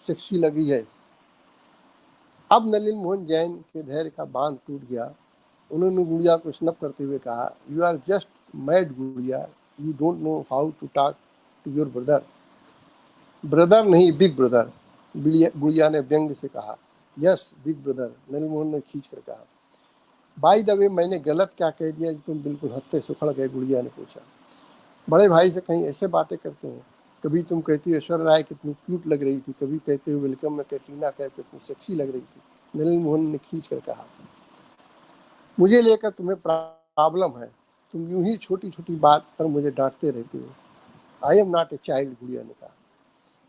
सेक्सी लगी है। अब नलिन मोहन जैन के धैर्य का बांध टूट गया। उन्होंने गुड़िया को स्नप करते हुए कहा, you are just mad Gudiya, you don't know how to talk to your brother. Brother नहीं, बिग ब्रदर, गुड़िया ने व्यंग से कहा। Yes big brother, Nalin Mohan ने खींच कर कहा। बाय द वे, मैंने गलत क्या कह दिया कि तुम बिल्कुल हत्ते से उखड़ गए, गुड़िया ने पूछा। बड़े भाई से कहीं ऐसे बातें करते हैं, कभी तुम कहती हो ऐश्वर्या राय कितनी क्यूट लग रही थी, कभी कहते हो वेलकम में कैटरीना कैफ कितनी सेक्सी लग रही थी। नलिन मोहन ने खींच कर कहा, मुझे लेकर तुम्हें प्रॉब्लम है, तुम यूं ही छोटी छोटी बात पर मुझे डांटते रहते हो। I am not a child, गुड़िया ने कहा,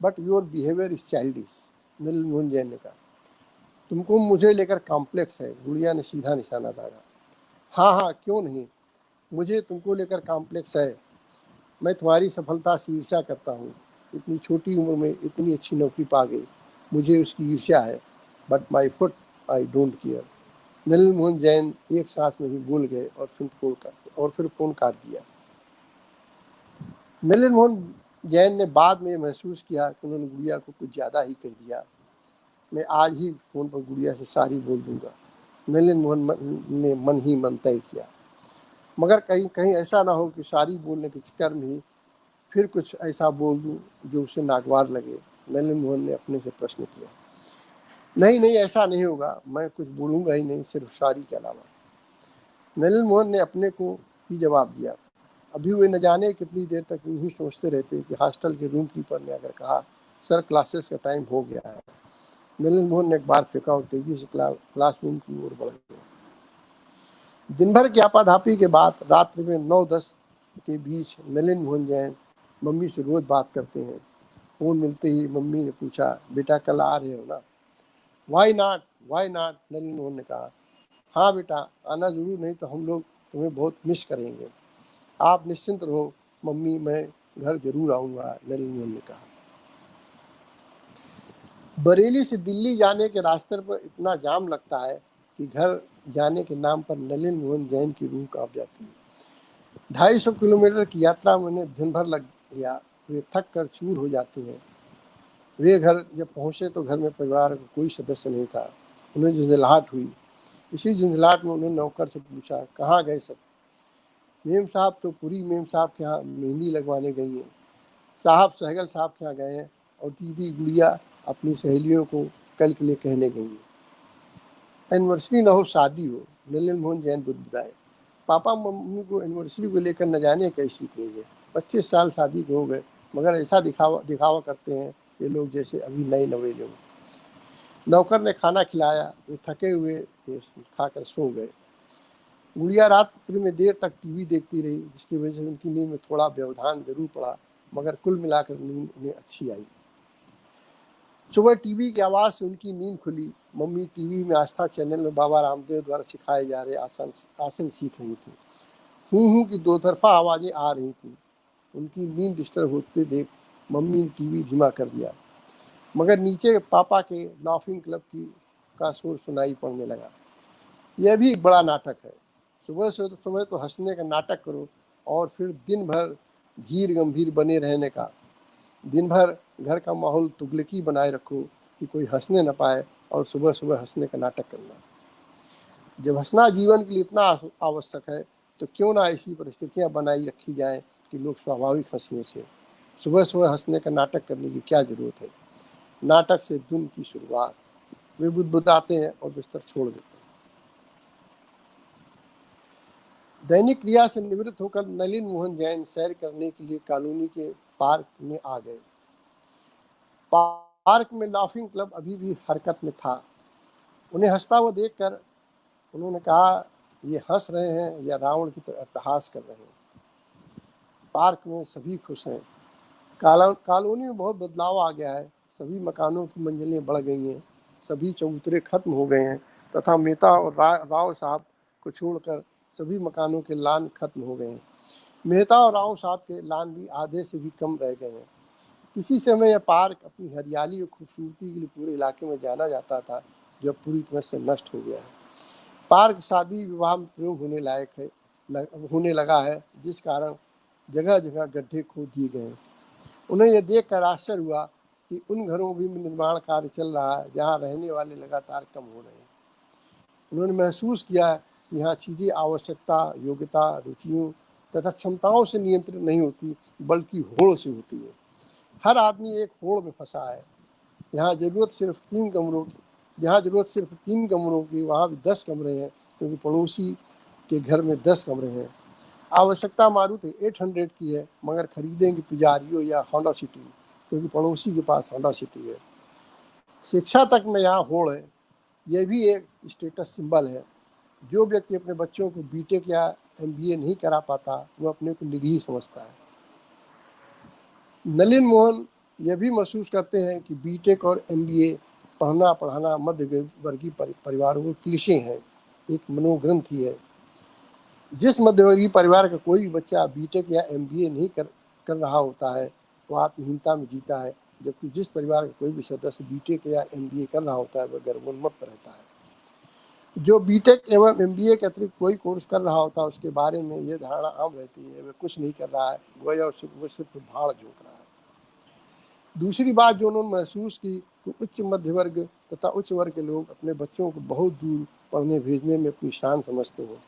but your behaviour is childish, Nalin Mohan Jain ने कहा। तुमको मुझे लेकर कॉम्प्लेक्स है, गुड़िया ने सीधा निशाना दागा। हाँ, क्यों नहीं, मुझे तुमको लेकर कॉम्प्लेक्स है। मैं तुम्हारी सफलता से ईर्ष्या करता हूँ, इतनी छोटी उम्र में इतनी अच्छी नौकरी पा गई, मुझे उसकी ईर्ष्या है, but my foot I don't care. Nalin Mohan Jain एक सांस में ही बोल गए और फिर फोन काट दिया। नलिन मोहन जैन ने बाद में महसूस किया कि उन्होंने गुड़िया को कुछ ज़्यादा ही कह दिया। मैं आज ही फ़ोन पर गुड़िया से सारी बोल दूंगा, नलिन मोहन ने मन ही मन तय किया। मगर कहीं ऐसा ना हो कि सारी बोलने के चक्कर में ही फिर कुछ ऐसा बोल दूं जो उसे नागवार लगे। नलिन मोहन ने अपने से प्रश्न किया। नहीं, ऐसा नहीं होगा, मैं कुछ बोलूँगा ही नहीं, सिर्फ सारी के अलावा, नलिन मोहन ने अपने को ही जवाब दिया। अभी वे न जाने कितनी देर तक यूं ही सोचते रहते कि हॉस्टल के रूम कीपर ने अगर कहा, सर क्लासेस का टाइम हो गया है। नलिन मोहन ने एक बार फेंका और तेजी से क्लासरूम की ओर बढ़ गए। दिन भर की आपाधापी के बाद रात्रि में 9-10 के बीच नलिन मोहन जैन मम्मी से रोज बात करते हैं। फोन मिलते ही मम्मी ने पूछा, बेटा कल आ रहे हो ना? Why not, why not, Nalin Mohan ने कहा। हाँ बेटा, आना जरूर, नहीं तो हम लोग तुम्हें बहुत मिस करेंगे। आप निश्चिंत रहो मम्मी, मैं घर जरूर आऊँगा, नलिन मोहन ने कहा। बरेली से दिल्ली जाने के रास्ते पर इतना जाम लगता है कि घर जाने के नाम पर नलिन मोहन जैन की रूह कांप जाती है। 250 किलोमीटर की यात्रा में उन्हें दिन भर लग गया। वे थक कर चूर हो जाती हैं। वे घर जब पहुंचे तो घर में परिवार का कोई सदस्य नहीं था। उन्हें झुंझलाहट हुई। इसी झुंझलाहट में उन्होंने नौकर से पूछा, कहाँ गए सब? मेम साहब तो पूरी मेम साहब के यहाँ मेहंदी लगवाने गई हैं, साहब सहगल साहब के यहाँ गए हैं, और दीदी गुड़िया अपनी सहेलियों को कल के लिए कहने गई हैं। एनिवर्सरी ना हो, शादी हो, नलिन मोहन जैन बुदबुदाए। पापा मम्मी को एनिवर्सरी को लेकर न जाने कैसी क्रेज है। 25 साल शादी को हो गए, मगर ऐसा दिखावा दिखावा करते हैं ये लोग जैसे अभी नए नवेले हों। नौकर ने खाना खिलाया, वे थके हुए थे, खाकर सो गए। गुड़िया रात्रि में देर तक टीवी देखती रही, जिसकी वजह से उनकी नींद में थोड़ा व्यवधान जरूर पड़ा, मगर कुल मिलाकर नींद उन्हें अच्छी आई। सुबह टीवी की आवाज़ से उनकी नींद खुली। मम्मी टीवी में आस्था चैनल में बाबा रामदेव द्वारा सिखाए जा रहे आसन सीख रही थी। हूँ की दो तरफा आवाज़ें आ रही थी। उनकी नींद डिस्टर्ब होते देख मम्मी ने टीवी धीमा कर दिया, मगर नीचे पापा के लाफिंग क्लब की का शोर सुनाई पड़ने लगा। यह भी एक बड़ा नाटक है। सुबह तो हंसने का नाटक करो, और फिर दिन भर धीर गंभीर बने रहने का। दिन भर घर का माहौल तुगलकी बनाए रखो कि कोई हंसने न पाए, और सुबह सुबह हंसने का नाटक करना। जब हंसना जीवन के लिए इतना आवश्यक है, तो क्यों ना ऐसी परिस्थितियां बनाई रखी जाएं कि लोग स्वाभाविक हंसने से। सुबह सुबह हंसने का नाटक करने की क्या जरूरत है? नाटक से दिन की शुरुआत। वे बुदबुदाते हैं और बिस्तर छोड़ देते हैं। दैनिक क्रिया से निवृत्त होकर नलिन मोहन जैन सैर करने के लिए कॉलोनी के पार्क में आ गए। पार्क में लाफिंग क्लब अभी भी हरकत में था। उन्हें हंसता हुआ देखकर उन्होंने कहा, ये हंस रहे हैं या रावण की तरह अट्टहास कर रहे हैं? पार्क में सभी खुश हैं। कॉलोनी में बहुत बदलाव आ गया है। सभी मकानों की मंजिलें बढ़ गई हैं, सभी चबूतरे खत्म हो गए हैं, तथा मेहता और राव साहब को छोड़कर सभी मकानों के लान खत्म हो गए हैं। मेहता और राव साहब के लान भी आधे से भी कम रह गए हैं। किसी समय यह पार्क अपनी हरियाली और खूबसूरती के लिए पूरे इलाके में जाना जाता था, जो पूरी तरह से नष्ट हो गया है। पार्क शादी विवाह में प्रयोग होने लगा है, जिस कारण जगह जगह गड्ढे खोद दिए गए हैं। उन्हें यह देखकर आश्चर्य हुआ कि उन घरों भी में निर्माण कार्य चल रहा है जहाँ रहने वाले लगातार कम हो रहे हैं। उन्होंने महसूस किया कि यहाँ चीज़ें आवश्यकता, योग्यता, रुचियों तथा क्षमताओं से नियंत्रित नहीं होती, बल्कि होड़ से होती है। हर आदमी एक होड़ में फंसा है। जहाँ जरूरत सिर्फ 3 कमरों की, वहाँ भी 10 कमरे हैं, क्योंकि पड़ोसी के घर में 10 कमरे हैं। आवश्यकता मारुति 800 की है, मगर खरीदेंगे पिजारियो या होंडा सिटी, क्योंकि पड़ोसी के पास होंडा सिटी है। शिक्षा तक में यहाँ होड़ है। यह भी एक स्टेटस सिंबल है। जो व्यक्ति अपने बच्चों को बीटेक या MBA नहीं करा पाता, वो अपने को निरीह समझता है। नलिन मोहन यह भी महसूस करते हैं कि बीटेक और MBA पढ़ना पढ़ाना मध्य वर्गीय परिवारों को क्लिशे हैं, एक मनोग्रंथि है। जिस मध्यवर्गीय परिवार का कोई भी बच्चा बीटेक या MBA नहीं कर रहा होता है, वो आत्महीनता में जीता है, जबकि जिस परिवार का कोई भी सदस्य बीटेक या MBA कर रहा होता है, वह गर्वोन्मत्त रहता है। जो बीटेक एवं MBA के अतिरिक्त कोई कोर्स कर रहा होता है, उसके बारे में यह धारणा आम रहती है, वह कुछ नहीं कर रहा है, वह सिर्फ भाड़ झोंक रहा है। दूसरी बात जो उन्होंने महसूस की कि उच्च मध्य वर्ग तथा उच्च वर्ग के लोग अपने बच्चों को बहुत दूर पढ़ने भेजने में अपनी शान समझते हैं।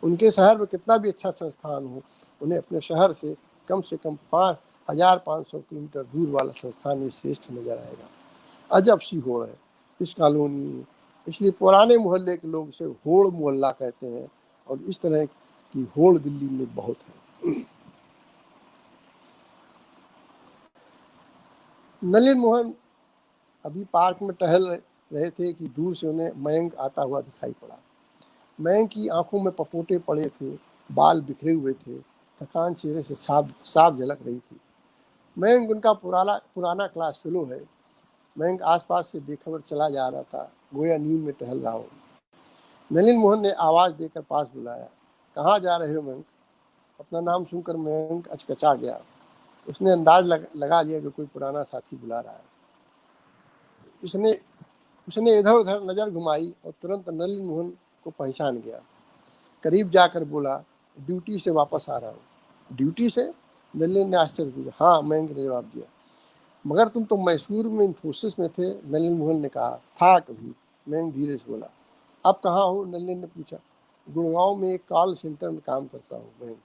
उनके शहर में कितना भी अच्छा संस्थान हो, उन्हें अपने शहर से कम 5,500 किलोमीटर दूर वाला संस्थान ही श्रेष्ठ नजर आएगा। अजब सी होड़ है इस कॉलोनी में। इसलिए पुराने मोहल्ले के लोग इसे होड़ मोहल्ला कहते हैं, और इस तरह की होड़ दिल्ली में बहुत है। नलिन मोहन अभी पार्क में टहल रहे थे कि दूर से उन्हें मयंक आता हुआ दिखाई पड़ा। मयंक की आंखों में पपोटे पड़े थे, बाल बिखरे हुए थे, थकान चेहरे से साफ झलक रही थी। मयंक उनका पुराना क्लास फेलो है। मयंक आसपास से बेखबर चला जा रहा था, गोया नींद में टहल रहा हो। नलिन मोहन ने आवाज देकर पास बुलाया। कहाँ जा रहे हो मयंक? अपना नाम सुनकर मयंक अचकचा गया। उसने अंदाज लगा लिया कि कोई पुराना साथी बुला रहा है। उसने उसने इधर उधर नजर घुमाई और तुरंत नलिन मोहन को पहचान गया। करीब जाकर बोला, ड्यूटी से वापस आ रहा हूँ। ड्यूटी से? नलिन ने आश्चर्य किया। हाँ, मयंक ने जवाब दिया। मगर तुम तो मैसूर में इंफोसिस में थे, नलिन मोहन ने कहा। था कभी, मयंक धीरे से बोला। अब कहाँ हो? नलिन ने पूछा। गुड़गांव में एक कॉल सेंटर में काम करता हूँ मयंक।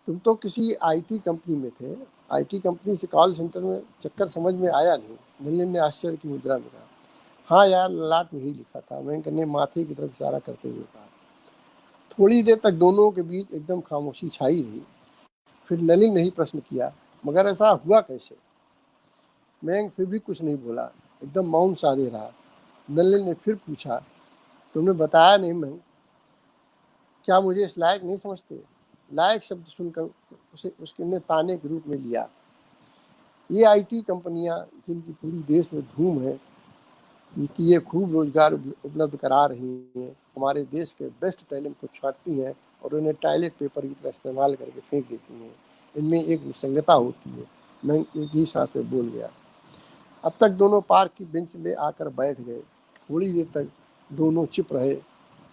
तुम तो किसी आईटी कंपनी में थे। आईटी कंपनी से कॉल सेंटर में चक्कर समझ में आया नहीं, नलिन ने आश्चर्य की मुद्रा में कहा। हाँ यार, ललाट में ही लिखा था, मयंक ने माथे की तरफ इशारा करते हुए कहा। थोड़ी देर तक दोनों के बीच एकदम खामोशी छाई रही। फिर नलिन ने ही प्रश्न किया, मगर ऐसा हुआ कैसे? मयंक फिर भी कुछ नहीं बोला, एकदम मौन साधे रहा। नलिन ने फिर पूछा, तुमने बताया नहीं मयंक, क्या मुझे इस लायक नहीं समझते? लायक शब्द सुनकर उसे उसने ताने के रूप में लिया। ये आईटी कंपनियां जिनकी पूरी देश में धूम है कि ये खूब रोजगार उपलब्ध करा रही हैं, हमारे देश के बेस्ट टैलेंट को छांटती हैं और उन्हें टॉयलेट पेपर की तरह इस्तेमाल करके फेंक देती हैं। इनमें एक निसंगता होती है। मैं एक ही सांस में बोल गया। अब तक दोनों पार्क की बेंच में आकर बैठ गए। थोड़ी देर तक दोनों चुप रहे।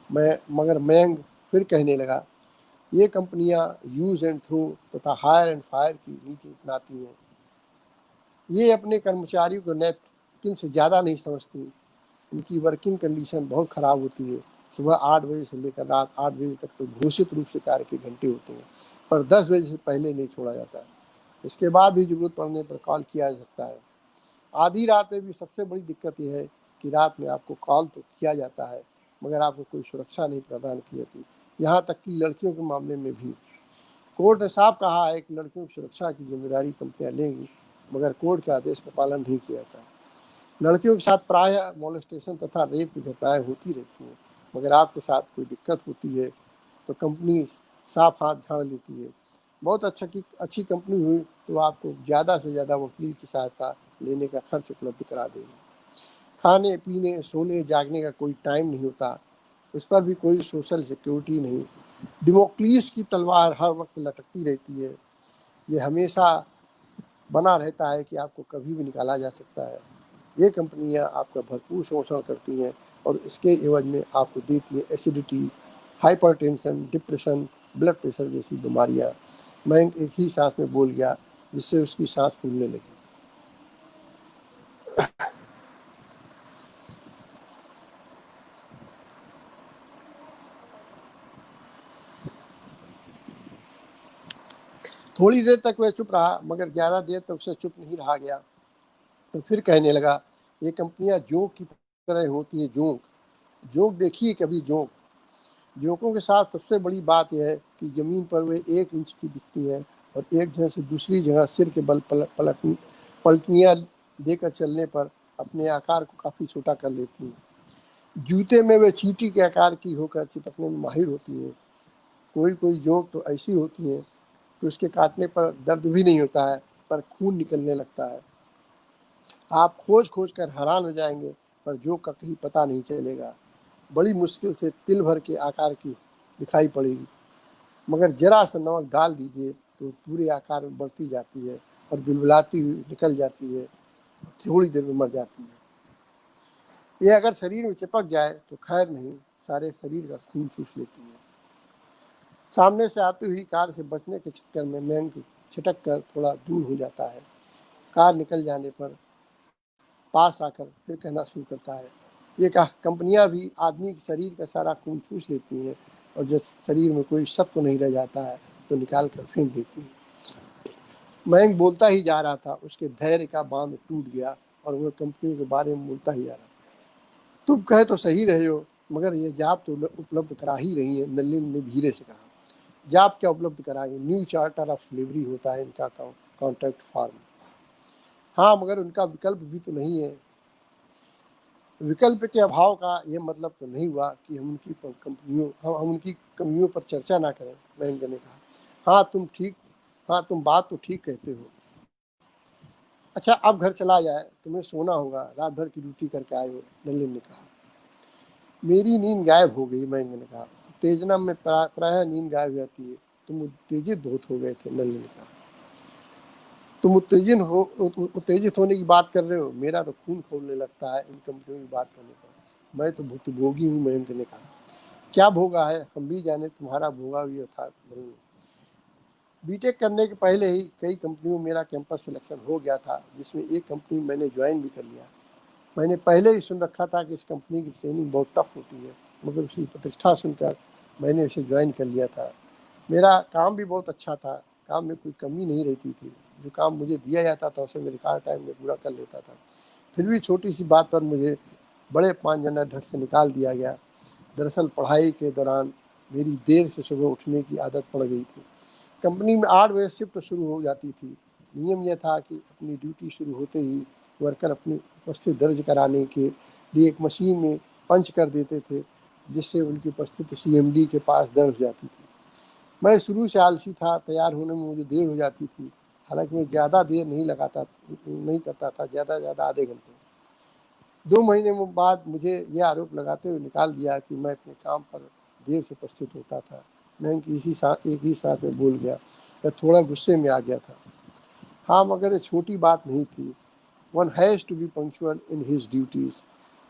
मगर मयंक फिर कहने लगा, ये कंपनियां यूज एंड थ्रो तथा हायर एंड फायर की नीति अपनाती हैं। ये अपने कर्मचारियों को नैपकिन से ज़्यादा नहीं समझती। उनकी वर्किंग कंडीशन बहुत ख़राब होती है। सुबह 8 बजे से लेकर रात 8 बजे तक तो घोषित रूप से कार्य के घंटे होते हैं, पर 10 बजे से पहले नहीं छोड़ा जाता है। इसके बाद भी ज़रूरत पड़ने पर कॉल किया जा सकता है। आधी रात में भी सबसे बड़ी दिक्कत यह है कि रात में आपको कॉल तो किया जाता है, मगर आपको कोई सुरक्षा नहीं प्रदान की जाती। यहाँ तक कि लड़कियों के मामले में भी कोर्ट ने साफ कहा है कि लड़कियों की सुरक्षा की जिम्मेदारी कंपनियां लेंगी, मगर कोर्ट के आदेश का पालन नहीं किया जाता। लड़कियों के साथ प्रायः मोलेस्टेशन तथा रेप की घटनाएं होती रहती हैं, मगर आपके साथ कोई दिक्कत होती है तो कंपनी साफ हाथ झाड़ लेती है। बहुत अच्छी कंपनी हुई तो आपको ज़्यादा से ज़्यादा वकील की सहायता लेने का खर्च उपलब्ध करा देगी। खाने पीने सोने जागने का कोई टाइम नहीं होता, उस पर भी कोई सोशल सिक्योरिटी नहीं। डेमोक्लिस की तलवार हर वक्त लटकती रहती है। ये हमेशा बना रहता है कि आपको कभी भी निकाला जा सकता है। ये कंपनियां आपका भरपूर शोषण करती हैं और इसके एवज में आपको देती है acidity, hypertension, depression, blood pressure जैसी बीमारियां। मैं एक ही सांस में बोल गया, जिससे उसकी सांस फूलने लगी। थोड़ी देर तक वह चुप रहा, मगर ज़्यादा देर तक उसे चुप नहीं रहा गया। तो फिर कहने लगा, ये कंपनियां जोंक की तरह होती है। जोंक जोंक देखिए कभी जोंक। जोंकों के साथ सबसे बड़ी बात यह है कि ज़मीन पर वे 1 इंच की दिखती हैं और एक जगह से दूसरी जगह सिर के बल पलटनियाँ देकर चलने पर अपने आकार को काफ़ी छोटा कर लेती हैं। जूते में वे चींटी के आकार की होकर चिपकने में माहिर होती हैं। कोई कोई जोंक तो ऐसी होती हैं कि उसके काटने पर दर्द भी नहीं होता है, पर खून निकलने लगता है। आप खोज खोज कर हैरान हो जाएंगे, पर जोंक का कहीं पता नहीं चलेगा। बड़ी मुश्किल से तिल भर के आकार की दिखाई पड़ेगी, मगर जरा सा नमक डाल दीजिए तो पूरे आकार में बढ़ती जाती है और बिलबिलाती हुई निकल जाती है, थोड़ी देर में मर जाती है। ये अगर शरीर में चिपक जाए तो खैर नहीं, सारे शरीर का खून चूस लेती है। सामने से आती हुई कार से बचने के चक्कर में मयंक छिटक कर थोड़ा दूर हो जाता है। कार निकल जाने पर पास आकर फिर कहना शुरू करता है, ये कहा कंपनियां भी आदमी के शरीर का सारा खून चूस लेती हैं और जब शरीर में कोई सत्व नहीं रह जाता है तो निकाल कर फेंक देती हैं। मयंक बोलता ही जा रहा था, उसके धैर्य का बांध टूट गया और वह कंपनियों के बारे में बोलता ही जा रहा। तुम कहे तो सही रहे हो, मगर ये जॉब तो उपलब्ध करा ही रही है, नलिन ने धीरे से कहा। जॉब क्या उपलब्ध कराएंगे? न्यू चार्टर ऑफ डिलीवरी होता है इनका कॉन्ट्रैक्ट फॉर्म। हाँ, मगर उनका विकल्प भी तो नहीं है। विकल्प के अभाव का यह मतलब तो नहीं हुआ कि हम उनकी कमियों पर चर्चा ना करें, महेंद्र ने कहा। हाँ तुम बात तो ठीक कहते हो। अच्छा अब घर चला जाए, तुम्हें सोना होगा, रात भर की ड्यूटी करके आए हो, नलिन ने कहा। मेरी नींद गायब हो गई, मयंक ने कहा। उत्तेजना में प्रायः नींद गायब हो जाती है, तुम उत्तेजित बहुत हो गए थे, नलिन ने कहा। तुम उत्तेजित होने की बात कर रहे हो, मेरा तो खून खौलने लगता है इन कंपनियों की बात करने पर। मैं तो भुक्तभोगी हूँ, मयंक ने कहा। क्या भोगा है, हम भी जाने, तुम्हारा भोगा भी था नहीं। बीटेक करने के पहले ही कई कंपनियों में मेरा कैंपस सिलेक्शन हो गया था, जिसमें एक कंपनी मैंने ज्वाइन भी कर लिया। मैंने पहले ही सुन रखा था कि इस कंपनी की ट्रेनिंग बहुत टफ होती है, मगर उसकी प्रतिष्ठा सुनकर मैंने उसे ज्वाइन कर लिया था। मेरा काम भी बहुत अच्छा था, काम में कोई कमी नहीं रहती थी। जो काम मुझे दिया जाता था उसे मैं रिकॉर्ड टाइम में पूरा कर लेता था। फिर भी छोटी सी बात पर मुझे बड़े 5 जना ढट से निकाल दिया गया। दरअसल पढ़ाई के दौरान मेरी देर से सुबह उठने की आदत पड़ गई थी। कंपनी में 8 बजे शिफ्ट शुरू हो जाती थी। नियम यह था कि अपनी ड्यूटी शुरू होते ही वर्कर अपनी उपस्थिति दर्ज कराने के लिए एक मशीन में पंच कर देते थे, जिससे उनकी उपस्थिति सीएमडी के पास दर्ज हो जाती थी। मैं शुरू से आलसी था, तैयार होने में मुझे देर हो जाती थी। हालांकि मैं ज़्यादा देर नहीं करता था, ज़्यादा से ज़्यादा आधे घंटे। 2 महीने में बाद मुझे यह आरोप लगाते हुए निकाल दिया कि मैं अपने काम पर देर से उपस्थित होता था। मैं एक ही साथ में बोल गया। मैं थोड़ा गुस्से में आ गया था। हाँ, मगर ये छोटी बात नहीं थी। One has to be punctual in his duties.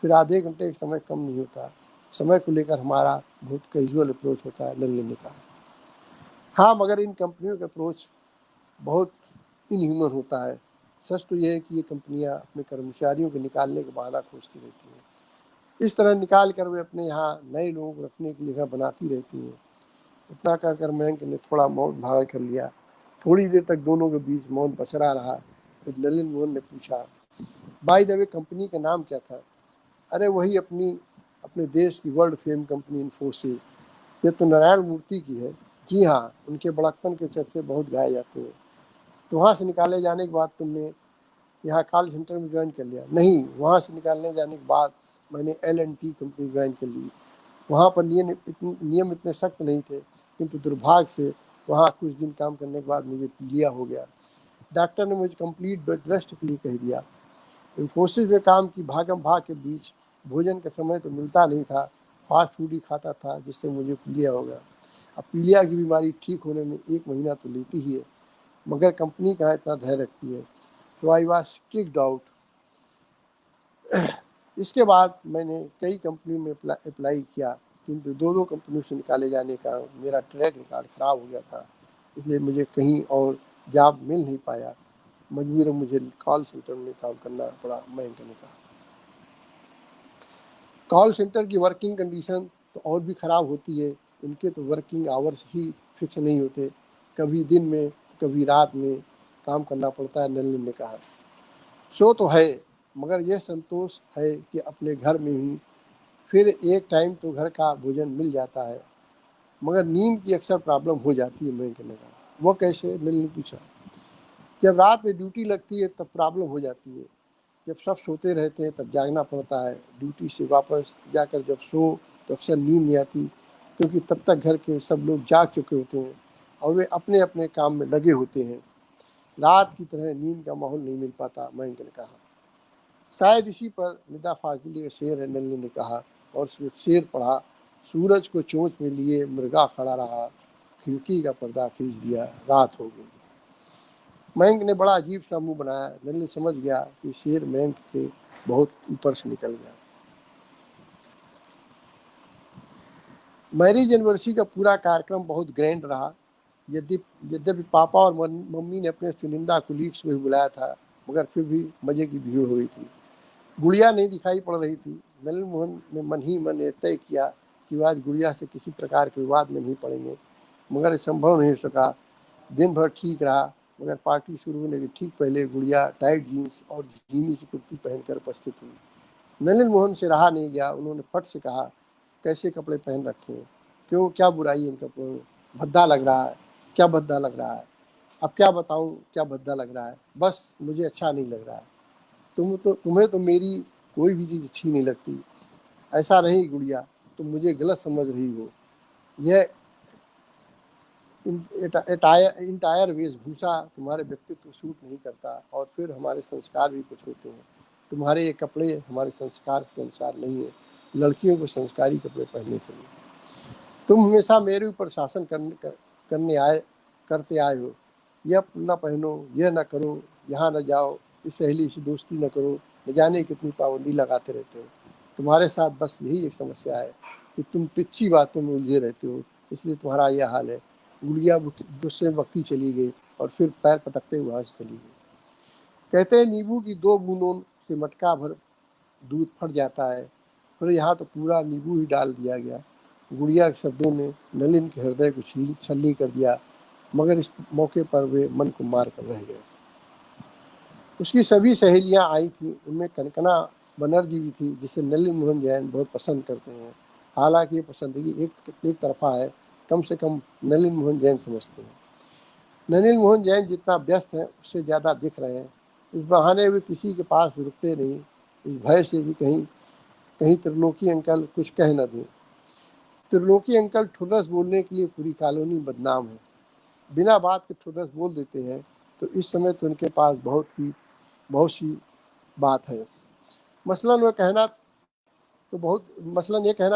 फिर आधे घंटे का समय कम नहीं होता। समय को लेकर हमारा बहुत कैजुअल अप्रोच होता है, नलिनी ने कहा। हाँ, मगर इन कंपनियों का अप्रोच बहुत इनह्यूमन होता है। सच तो यह है कि ये कंपनियां अपने कर्मचारियों को निकालने का बहाना खोजती रहती हैं। इस तरह निकाल कर वे अपने यहाँ नए लोगों को रखने की जगह बनाती रहती हैं। इतना कहकर मयंक ने थोड़ा मौन धारण कर लिया। थोड़ी देर तक दोनों के बीच मौन पसरा रहा। फिर नलिन मोहन ने पूछा, बाय द वे कंपनी का नाम क्या था? अरे वही अपने देश की वर्ल्ड फेम कंपनी इन्फोसिस। ये तो नारायण मूर्ति की है। जी हाँ, उनके बड़कपन के चर्चे बहुत गाए जाते हैं। तो वहाँ से निकाले जाने के बाद तुमने यहाँ कॉल सेंटर में ज्वाइन कर लिया? नहीं, वहाँ से निकालने जाने के बाद मैंने L&T कंपनी ज्वाइन कर ली। वहाँ पर नियम इतने सख्त नहीं थे, किंतु दुर्भाग्य से वहाँ कुछ दिन काम करने के बाद मुझे पीलिया हो गया। डॉक्टर ने मुझे कंप्लीट बेड रेस्ट के लिए कह दिया। इन्फोसिस में काम की भागम भाग के बीच भोजन का समय तो मिलता नहीं था। फास्ट फूड ही खाता था, जिससे मुझे पीलिया हो गया। अब पीलिया की बीमारी ठीक होने में 1 महीना तो लेती ही है, मगर कंपनी कहाँ इतना धैर्य रखती है। तो आई वॉज किक्ड आउट। इसके बाद मैंने कई कंपनियों में अप्लाई किया, किंतु 2 कंपनियों से निकाले जाने का मेरा ट्रैक रिकॉर्ड ख़राब हो गया था, इसलिए मुझे कहीं और जॉब मिल नहीं पाया। मजबूरन मुझे कॉल सेंटर में काम करना पड़ा, मयंक ने कहा। कॉल सेंटर की वर्किंग कंडीशन तो और भी ख़राब होती है। इनके तो वर्किंग आवर्स ही फिक्स नहीं होते, कभी दिन में कभी रात में काम करना पड़ता है, नलिन ने कहा। सो तो है, मगर यह संतोष है कि अपने घर में ही फिर एक टाइम तो घर का भोजन मिल जाता है। मगर नींद की अक्सर प्रॉब्लम हो जाती है, मयंक ने कहा। वो कैसे? नलिन ने पूछा। जब रात में ड्यूटी लगती है तब प्रॉब्लम हो जाती है। जब सब सोते रहते हैं तब जागना पड़ता है। ड्यूटी से वापस जाकर जब सो तो अक्सर नींद नहीं आती, क्योंकि तब तक घर के सब लोग जाग चुके होते हैं और वे अपने अपने काम में लगे होते हैं। रात की तरह नींद का माहौल नहीं मिल पाता, मयंक ने कहा। शायद इसी पर निदा फाजली का शेर है, नलिनी ने कहा। और उसमें शेर पढ़ा, सूरज को चोंच में लिए मृगा खड़ा रहा, खिड़की का पर्दा खींच दिया, रात हो गई। मयंक ने बड़ा अजीब सा मुंह बनाया। नलिनी समझ गया कि शेर मयंक के बहुत ऊपर से निकल गया। मैरिज एनिवर्सरी का पूरा कार्यक्रम बहुत ग्रैंड रहा। यद्यपि पापा और मम्मी ने अपने चुनिंदा कुलीग्स को ही बुलाया था, मगर फिर भी मजे की भीड़ हो गई थी। गुड़िया नहीं दिखाई पड़ रही थी। नलिन मोहन ने मन ही मन तय किया कि वह आज गुड़िया से किसी प्रकार के विवाद में नहीं पड़ेंगे, मगर संभव नहीं हो सका। दिन भर ठीक रहा, मगर पार्टी शुरू होने के ठीक पहले गुड़िया टाइट जीन्स और धीमी सी कुर्ती पहनकर उपस्थित हुई। नलिन मोहन से रहा नहीं गया। उन्होंने फट से कहा, कैसे कपड़े पहन रखे हैं? क्यों, क्या बुराई है इन कपड़ों में? भद्दा लग रहा है। क्या भद्दा लग रहा है? अब क्या बताऊं क्या भद्दा लग रहा है? बस मुझे अच्छा नहीं लग रहा है। तुम्हें तो मेरी कोई भी चीज़ अच्छी नहीं लगती। ऐसा नहीं गुड़िया, तुम मुझे गलत समझ रही हो। यह इंटायर वेशभूषा तुम्हारे व्यक्तित्व को सूट नहीं करता, और फिर हमारे संस्कार भी कुछ होते हैं। तुम्हारे ये कपड़े हमारे संस्कार के अनुसार नहीं है। लड़कियों को संस्कारी कपड़े पहनने चाहिए। तुम हमेशा मेरे ऊपर शासन करते आए हो। यह न पहनो, यह न करो, यहाँ न जाओ, इस सहेली से दोस्ती न करो, न जाने कितनी पाबंदी लगाते रहते हो। तुम्हारे साथ बस यही एक समस्या है कि तुम तुच्छी बातों में उलझे रहते हो, इसलिए तुम्हारा यह हाल है। गुड़िया गुस्से में बकती चली गई और फिर पैर पटकते हुए वहाँ से चली गई। कहते हैं नींबू की 2 बूंदों से मटका भर दूध फट जाता है, फिर यहाँ तो पूरा नींबू ही डाल दिया गया। गुड़िया के शब्दों ने नलिन के हृदय को छलनी कर दिया, मगर इस मौके पर वे मन को मार कर रह गए। उसकी सभी सहेलियां आई थीं, उनमें कनकना बनर्जी भी थी, जिसे नलिन मोहन जैन बहुत पसंद करते हैं। हालांकि ये पसंदगी एक तरफा है, कम से कम नलिन मोहन जैन समझते हैं। नलिन मोहन जैन जितना व्यस्त हैं उससे ज़्यादा दिख रहे हैं। इस बहाने वे किसी के पास रुकते नहीं, इस भय से कि कहीं कहीं त्रिलोकी अंकल कुछ कह न दें। त्रिलोकी अंकल ठुर्रस बोलने के लिए पूरी कॉलोनी बदनाम है। बिना बात के ठुर्रस बोल देते हैं, तो इस समय तो उनके पास बहुत सी बात है। मसलन ये कहना तो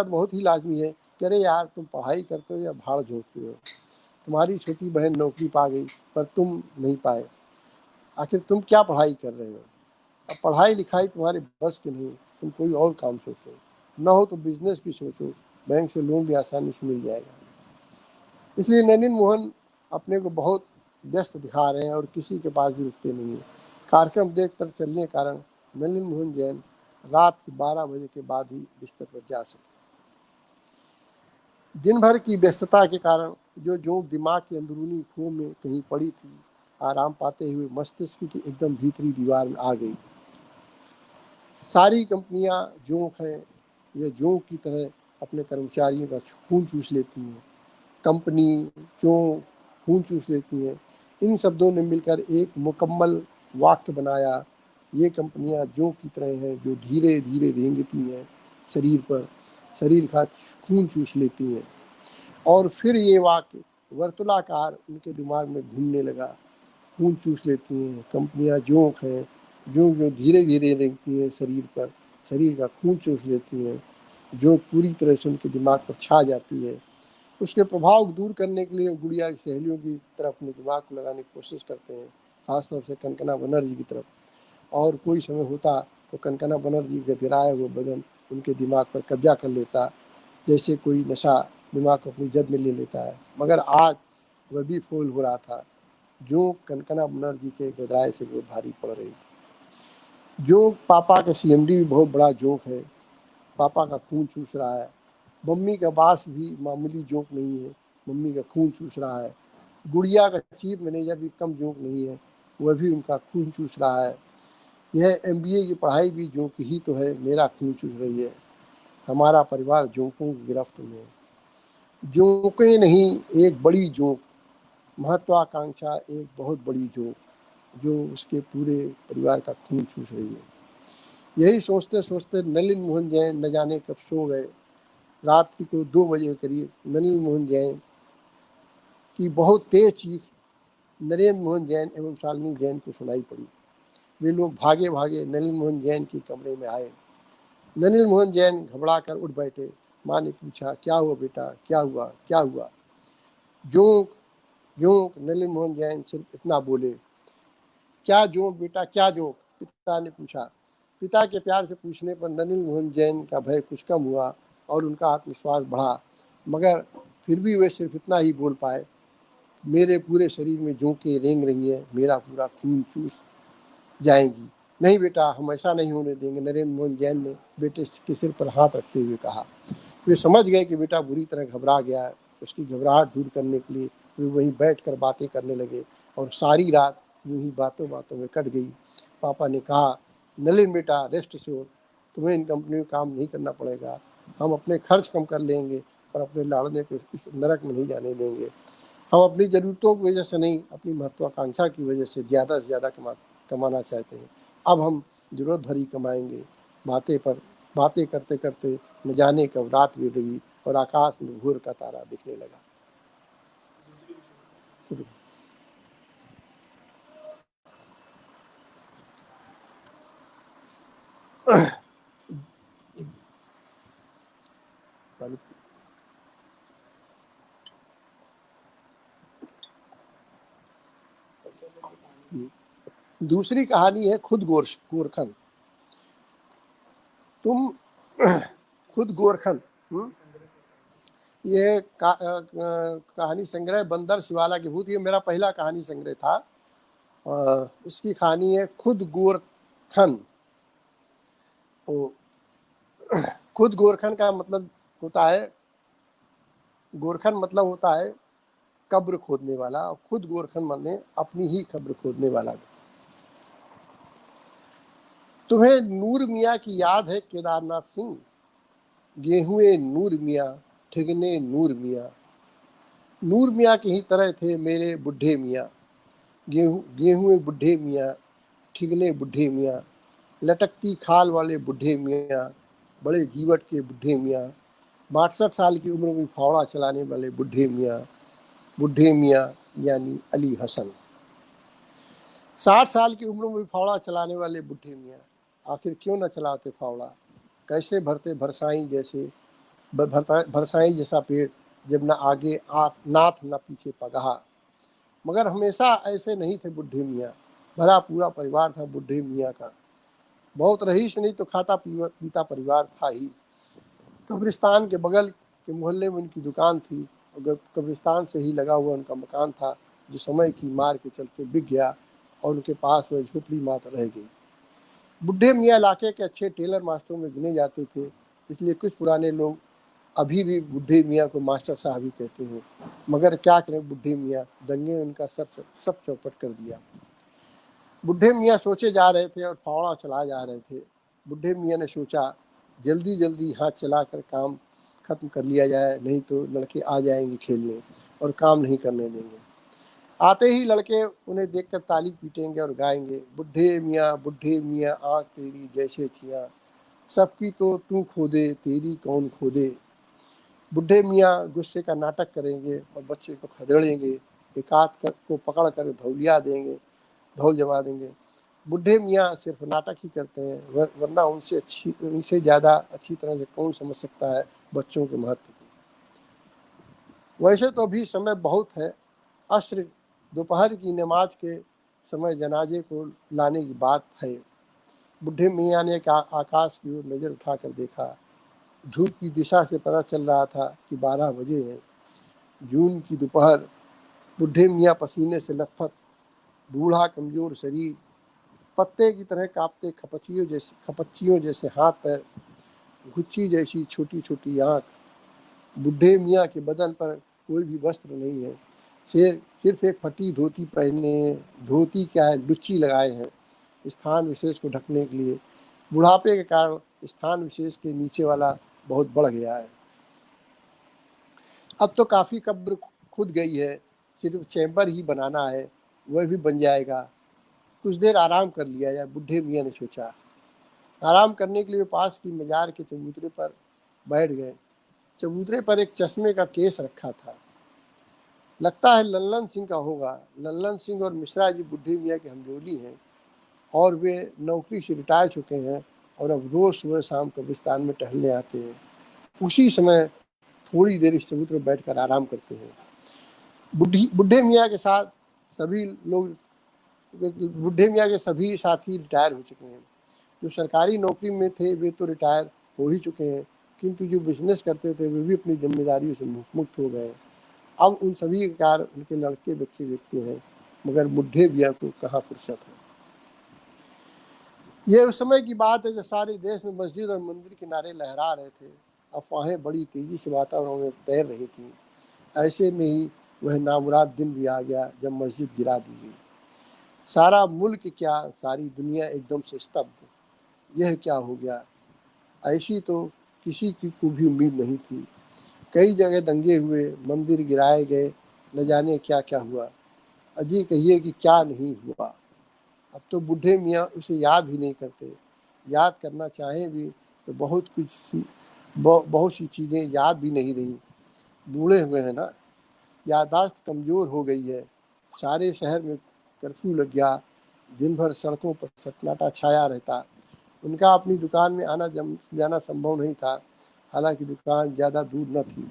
बहुत ही लाजमी है कि अरे यार, तुम पढ़ाई करते हो या भाड़ झोंकते हो। तुम्हारी छोटी बहन नौकरी पा गई पर तुम नहीं पाए। आखिर तुम क्या पढ़ाई कर रहे हो? अब पढ़ाई लिखाई तुम्हारे बस की नहीं, तुम कोई और काम सोचो। न हो तो बिजनेस की सोचो, बैंक से लोन भी आसानी से मिल जाएगा। इसलिए नलिन मोहन अपने को बहुत व्यस्त दिखा रहे हैं और किसी के पास भी रुकते नहीं हैं। कार्यक्रम देखकर चलने के कारण नलिन मोहन जैन रात के 12 बजे के बाद ही बिस्तर पर जा सके। दिन भर की व्यस्तता के कारण जो जोंक दिमाग के अंदरूनी खो में कहीं पड़ी थी, आराम पाते हुए मस्तिष्क की एकदम भीतरी दीवार में आ गई। सारी कंपनियां जोंक हैं, ये जोंक की तरह अपने कर्मचारियों का खून चूस लेती हैं। कंपनी जोंक खून चूस लेती हैं, इन शब्दों ने मिलकर एक मुकम्मल वाक्य बनाया। ये कंपनियां जोंक की तरह हैं जो धीरे धीरे रेंगती हैं शरीर पर, शरीर का खून चूस लेती हैं। और फिर ये वाक्य वर्तुलाकार उनके दिमाग में घूमने लगा। खून चूस लेती हैं, कंपनियां जोंक हैं जो धीरे धीरे रेंगती हैं शरीर पर, शरीर का खून चूस लेती हैं, जो पूरी तरह से उनके दिमाग पर छा जाती है। उसके प्रभाव को दूर करने के लिए गुड़िया की सहेलियों की तरफ अपने दिमाग को लगाने की कोशिश करते हैं, खासतौर से कनकना बनर्जी की तरफ। और कोई समय होता तो कनकना बनर्जी का गिराया हुआ बदन उनके दिमाग पर कब्जा कर लेता, जैसे कोई नशा दिमाग को अपनी जद में ले लेता है। मगर आज वह भी फोल हो रहा था, जो कनकना बनर्जी के गदराए से वो भारी पड़ रही थी। जो पापा का सीएमडी भी बहुत बड़ा जोक है, पापा का खून चूस रहा है। मम्मी का बास भी मामूली जोक नहीं है, मम्मी का खून चूस रहा है। गुड़िया का चीफ मैनेजर भी कम जोक नहीं है, वह भी उनका खून चूस रहा है। यह एमबीए की पढ़ाई भी जोक ही तो है, मेरा खून चूस रही है। हमारा परिवार जोकों की गिरफ्त में है। जोकें नहीं, एक बड़ी जोक, महत्वाकांक्षा एक बहुत बड़ी जोक, जो उसके पूरे परिवार का खून चूस रही है। यही सोचते सोचते नलिन मोहन जैन न जाने कब सो गए। रात की को 2 बजे के करीब नलिन मोहन जैन की बहुत तेज चीख नरेंद्र मोहन जैन एवं शालिनी जैन को सुनाई पड़ी। वे लोग भागे भागे नलिन मोहन जैन के कमरे में आए। नलिन मोहन जैन घबरा कर उठ बैठे। माँ ने पूछा, क्या हुआ बेटा, क्या हुआ, क्या हुआ? जोंक जोंक नलिन मोहन जैन सिर्फ इतना बोले। क्या जोंक बेटा, क्या जोंक? पिता ने पूछा। पिता के प्यार से पूछने पर नलिन मोहन जैन का भय कुछ कम हुआ और उनका आत्मविश्वास बढ़ा, मगर फिर भी वे सिर्फ इतना ही बोल पाए, मेरे पूरे शरीर में जोंकें रेंग रही हैं, मेरा पूरा खून चूस जाएंगी। नहीं बेटा, हम ऐसा नहीं होने देंगे, नरेंद्र मोहन जैन ने बेटे के सिर पर हाथ रखते हुए कहा। वे समझ गए कि बेटा बुरी तरह घबरा गया है। उसकी घबराहट दूर करने के लिए वे वहीं बैठकर बातें करने लगे और सारी रात यूं ही बातों बातों में कट गई। पापा ने कहा, नलिन बेटा रेस्ट श्योर, तुम्हें इन कंपनी में काम नहीं करना पड़ेगा। हम अपने खर्च कम कर लेंगे और अपने लाड़ने को इस नरक में नहीं जाने देंगे। हम अपनी ज़रूरतों की वजह से नहीं, अपनी महत्वाकांक्षा की वजह से ज़्यादा से ज़्यादा कमाना चाहते हैं। अब हम ज़रूरत भरी कमाएंगे। बातें करते करते न जाने कब रात गिर गई और आकाश में भोर का तारा दिखने लगा। दूसरी कहानी है खुद गोरखन। तुम खुद गोरखन, ये कहानी संग्रह बंदर शिवाला के भूत, ये मेरा पहला कहानी संग्रह था। इसकी कहानी है खुद गोरखन। तो खुद गोरखन का मतलब होता है, गोरखन मतलब होता है कब्र खोदने वाला, और खुद गोरखन माने अपनी ही कब्र खोदने वाला। तुम्हें नूर मियाँ की याद है केदारनाथ सिंह? गेहुए नूर मियाँ ठिगने नूर मियाँ, नूर मियाँ की ही तरह थे मेरे बुढ़े मियाँ। गेहुए बुढ़े मियाँ ठिगने बुढ़े मियाँ, लटकती खाल वाले बुढ़े मियाँ, बड़े जीवट के बुढ़े मियाँ, 62 साल की उम्र में फावड़ा चलाने वाले बुढ़े मियाँ यानी अली हसन। 60 साल की उम्र में फावड़ा चलाने वाले बुढ़े मियाँ, आखिर क्यों न चलाते फावड़ा? कैसे भरते भरसाई जैसा पेट, जब न आगे नाथ न पीछे पगहा। मगर हमेशा ऐसे नहीं थे बुढ़े मियाँ, भरा पूरा परिवार था बुढ़े मियाँ का। बहुत रईस नहीं तो खाता पीता परिवार था ही। कब्रिस्तान के बगल के मोहल्ले में उनकी दुकान थी, और कब्रिस्तान से ही लगा हुआ उनका मकान था, जो समय की मार के चलते बिक गया और उनके पास वह झोपड़ी मात्र रह गई। बुढ़े मियाँ इलाके के अच्छे टेलर मास्टरों में गिने जाते थे, इसलिए कुछ पुराने लोग अभी भी बुढ़े मियाँ को मास्टर साहब ही कहते हैं। मगर क्या करें, बुढ़े मियाँ दंगे ने उनका सब चौपट कर दिया। बुढ़े मियाँ सोचे जा रहे थे और फावड़ा चला जा रहे थे। बुढ़े मियाँ ने सोचा जल्दी जल्दी हाथ चलाकर काम खत्म कर लिया जाए, नहीं तो लड़के आ जाएंगे खेलने और काम नहीं करने देंगे। आते ही लड़के उन्हें देखकर ताली पीटेंगे और गाएंगे, बुढ़े मियाँ आँख तेरी जैसे चियाँ, सबकी तो तू खोदे तेरी कौन खोदे। बुढ़े मियाँ गुस्से का नाटक करेंगे और बच्चे को खदेड़ेंगे, एक हाथ को पकड़ कर धौल जमा देंगे। बुढ़े मियाँ सिर्फ नाटक ही करते हैं, वरना उनसे ज़्यादा अच्छी तरह से कौन समझ सकता है बच्चों के महत्व को। वैसे तो अभी समय बहुत है, अस्र दोपहर की नमाज के समय जनाजे को लाने की बात है। बुढ़े मियाँ ने आकाश की ओर नज़र उठाकर देखा। धूप की दिशा से पता चल रहा था कि 12 बजे हैं। जून की दोपहर। बुढ़े मियाँ पसीने से लथपथ, बूढ़ा कमजोर शरीर, पत्ते की तरह कांपते खपच्चियों जैसे हाथ पैर, गुच्छी जैसी छोटी छोटी आँख। बुढ़े मियाँ के बदन पर कोई भी वस्त्र नहीं है, सिर्फ एक फटी धोती पहने, धोती क्या है लुच्ची लगाए हैं स्थान विशेष को ढकने के लिए। बुढ़ापे के कारण स्थान विशेष के नीचे वाला बहुत बढ़ गया है। अब तो काफ़ी कब्र खुद गई है, सिर्फ चैम्बर ही बनाना है, वह भी बन जाएगा। कुछ देर आराम कर लिया जाए, बुढ़े मियाँ ने सोचा। आराम करने के लिए पास की मजार के चबूतरे पर बैठ गए। चबूतरे पर एक चश्मे का केस रखा था, लगता है लल्लन सिंह का होगा। लल्लन सिंह और मिश्रा जी बुढ़े मियाँ के हमजोली हैं, और वे नौकरी से रिटायर चुके हैं और अब रोज सुबह शाम कब्रिस्तान में टहलने आते हैं। उसी समय थोड़ी देर इस चबूतरे पर बैठकर आराम करते हैं। बुढ़े मियाँ के साथ सभी लोग, बुढ़े मियाँ के सभी साथी रिटायर हो चुके हैं। जो सरकारी नौकरी में थे वे तो रिटायर हो ही चुके हैं, किंतु जो बिजनेस करते थे वे भी अपनी जिम्मेदारियों से मुक्त हो गए। अब उन सभी के कारण उनके लड़के बच्चे देखते हैं, मगर बुढ़े मियाँ को कहाँ फुर्सत है। ये उस समय की बात है जब सारे देश में मस्जिद और मंदिर किनारे लहरा रहे थे। अफवाहें बड़ी तेजी से वातावरण में तैर रही थी। ऐसे में ही वह नामुराद दिन भी आ गया जब मस्जिद गिरा दी गई। सारा मुल्क क्या, सारी दुनिया एकदम से स्तब्ध। यह क्या हो गया? ऐसी तो किसी की को भी उम्मीद नहीं थी। कई जगह दंगे हुए, मंदिर गिराए गए, न जाने क्या क्या हुआ। अजी कहिए कि क्या नहीं हुआ। अब तो बुढ़े मियाँ उसे याद भी नहीं करते। याद करना चाहें भी तो बहुत सी चीज़ें याद भी नहीं रही। बूढ़े हुए हैं ना, यादाश्त कमज़ोर हो गई है। सारे शहर में कर्फ्यू लग गया, दिन भर सड़कों पर सन्नाटा छाया रहता। उनका अपनी दुकान में आना जाना संभव नहीं था, हालांकि दुकान ज़्यादा दूर न थी।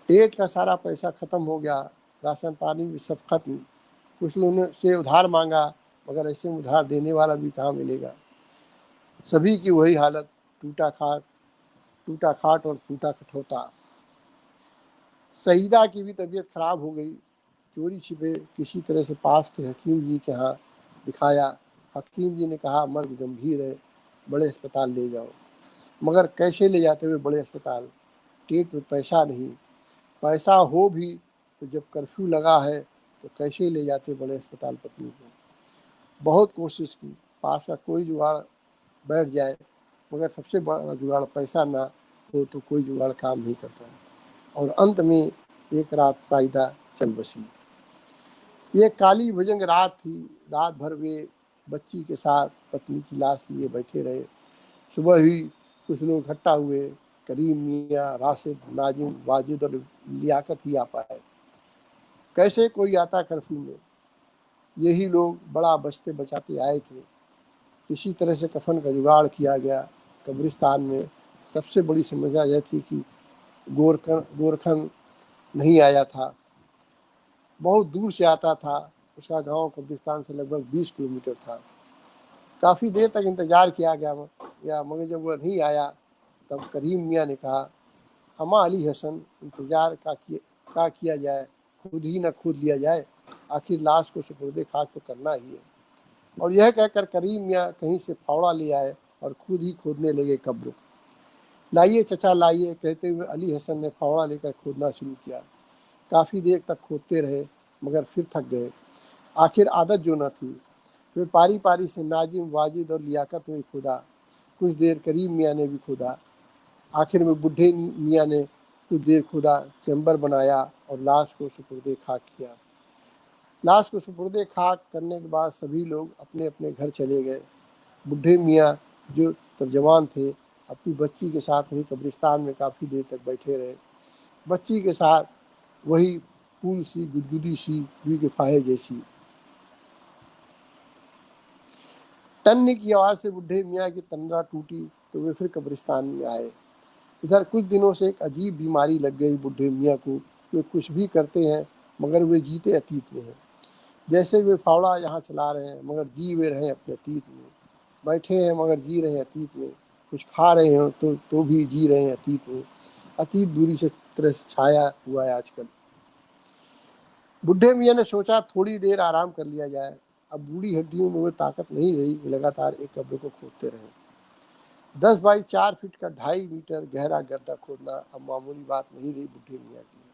पेट का सारा पैसा खत्म हो गया, राशन पानी भी सब खत्म। कुछ लोगों से उधार मांगा, मगर ऐसे में उधार देने वाला भी कहाँ मिलेगा। सभी की वही हालत, टूटा खाट और फूटा खटोता। सईदा की भी तबीयत खराब हो गई। चोरी छिपे किसी तरह से पास के हकीम जी के यहाँ दिखाया। हकीम जी ने कहा मर्द गंभीर है, बड़े अस्पताल ले जाओ। मगर कैसे ले जाते हुए बड़े अस्पताल, पेट में पैसा नहीं। पैसा हो भी तो जब कर्फ्यू लगा है तो कैसे ले जाते बड़े अस्पताल पत्नी को। बहुत कोशिश की, पास का कोई जुगाड़ बैठ जाए, मगर सबसे बड़ा जुगाड़ पैसा ना हो तो कोई जुगाड़ काम नहीं करता। और अंत में एक रात साइदा चल बसी। ये काली भुजंग रात थी। रात भर वे बच्ची के साथ पत्नी की लाश लिए बैठे रहे। सुबह हुई, कुछ लोग इकट्ठा हुए। करीम मियाँ, राशिद, नाजिम, वाजिद और लियाकत ही आ पाए। कैसे कोई आता कर्फ्यू में। यही लोग बड़ा बचते बचाते आए थे। किसी तरह से कफन का जुगाड़ किया गया। कब्रिस्तान में सबसे बड़ी समस्या यह थी कि गोरखन नहीं आया था, बहुत दूर से आता था। उसका गांव कब्रिस्तान से लगभग 20 किलोमीटर था। काफ़ी देर तक इंतज़ार किया गया, मगर जब वह नहीं आया तब करीम मियाँ ने कहा, अम्मा अली हसन, इंतज़ार का किया जाए, खुद ही न खोद लिया जाए, आखिर लाश को सुपुर्दे खाक तो करना ही है। और यह कहकर करीम मियाँ कहीं से फावड़ा ले आए और खुद ही खोदने लगे कब्र। लाइए चचा लाइए, कहते हुए अली हसन ने फावड़ा लेकर खोदना शुरू किया। काफ़ी देर तक खोदते रहे, मगर फिर थक गए। आखिर आदत जो न थी। फिर पारी पारी से नाजिम, वाजिद और लियाकत ने खोदा। कुछ देर करीम मियाँ ने भी खोदा। आखिर में बुढ़े मियाँ ने कुछ देर खोदा, चैम्बर बनाया और लाश को सुपुर्दे खाक किया। लाश को सुपुर्दे खाक करने के बाद सभी लोग अपने अपने घर चले गए। बुढ़े मियाँ, जो तब जवान थे, अपनी बच्ची के साथ वहीं कब्रिस्तान में काफ़ी देर तक बैठे रहे। बच्ची के साथ वही फूल सी गुदगुदी सी रुई के फाहे जैसी। टन्नी की आवाज़ से बुढ़े मियाँ की तंद्रा टूटी तो वे फिर कब्रिस्तान में आए। इधर कुछ दिनों से एक अजीब बीमारी लग गई बुढ़े मियाँ को। वे कुछ भी करते हैं मगर वे जीते अतीत में हैं। जैसे वे फावड़ा यहाँ चला रहे हैं मगर जी वे रहे अपने अतीत में। बैठे हैं मगर जी रहे हैं अतीत में। कुछ खा रहे हैं तो भी जी रहे हैं अतीत में। अतीत दूरी से तरह से छाया हुआ है आजकल। बुढ़े मियाँ ने सोचा थोड़ी देर आराम कर लिया जाए। अब बूढ़ी हड्डियों में वो ताकत नहीं रही कि लगातार एक कब्र को खोदते रहे। 10 बाई 4 फीट का 2.5 मीटर गहरा गड्ढा खोदना अब मामूली बात नहीं रही बुढ़े मियाँ के लिए।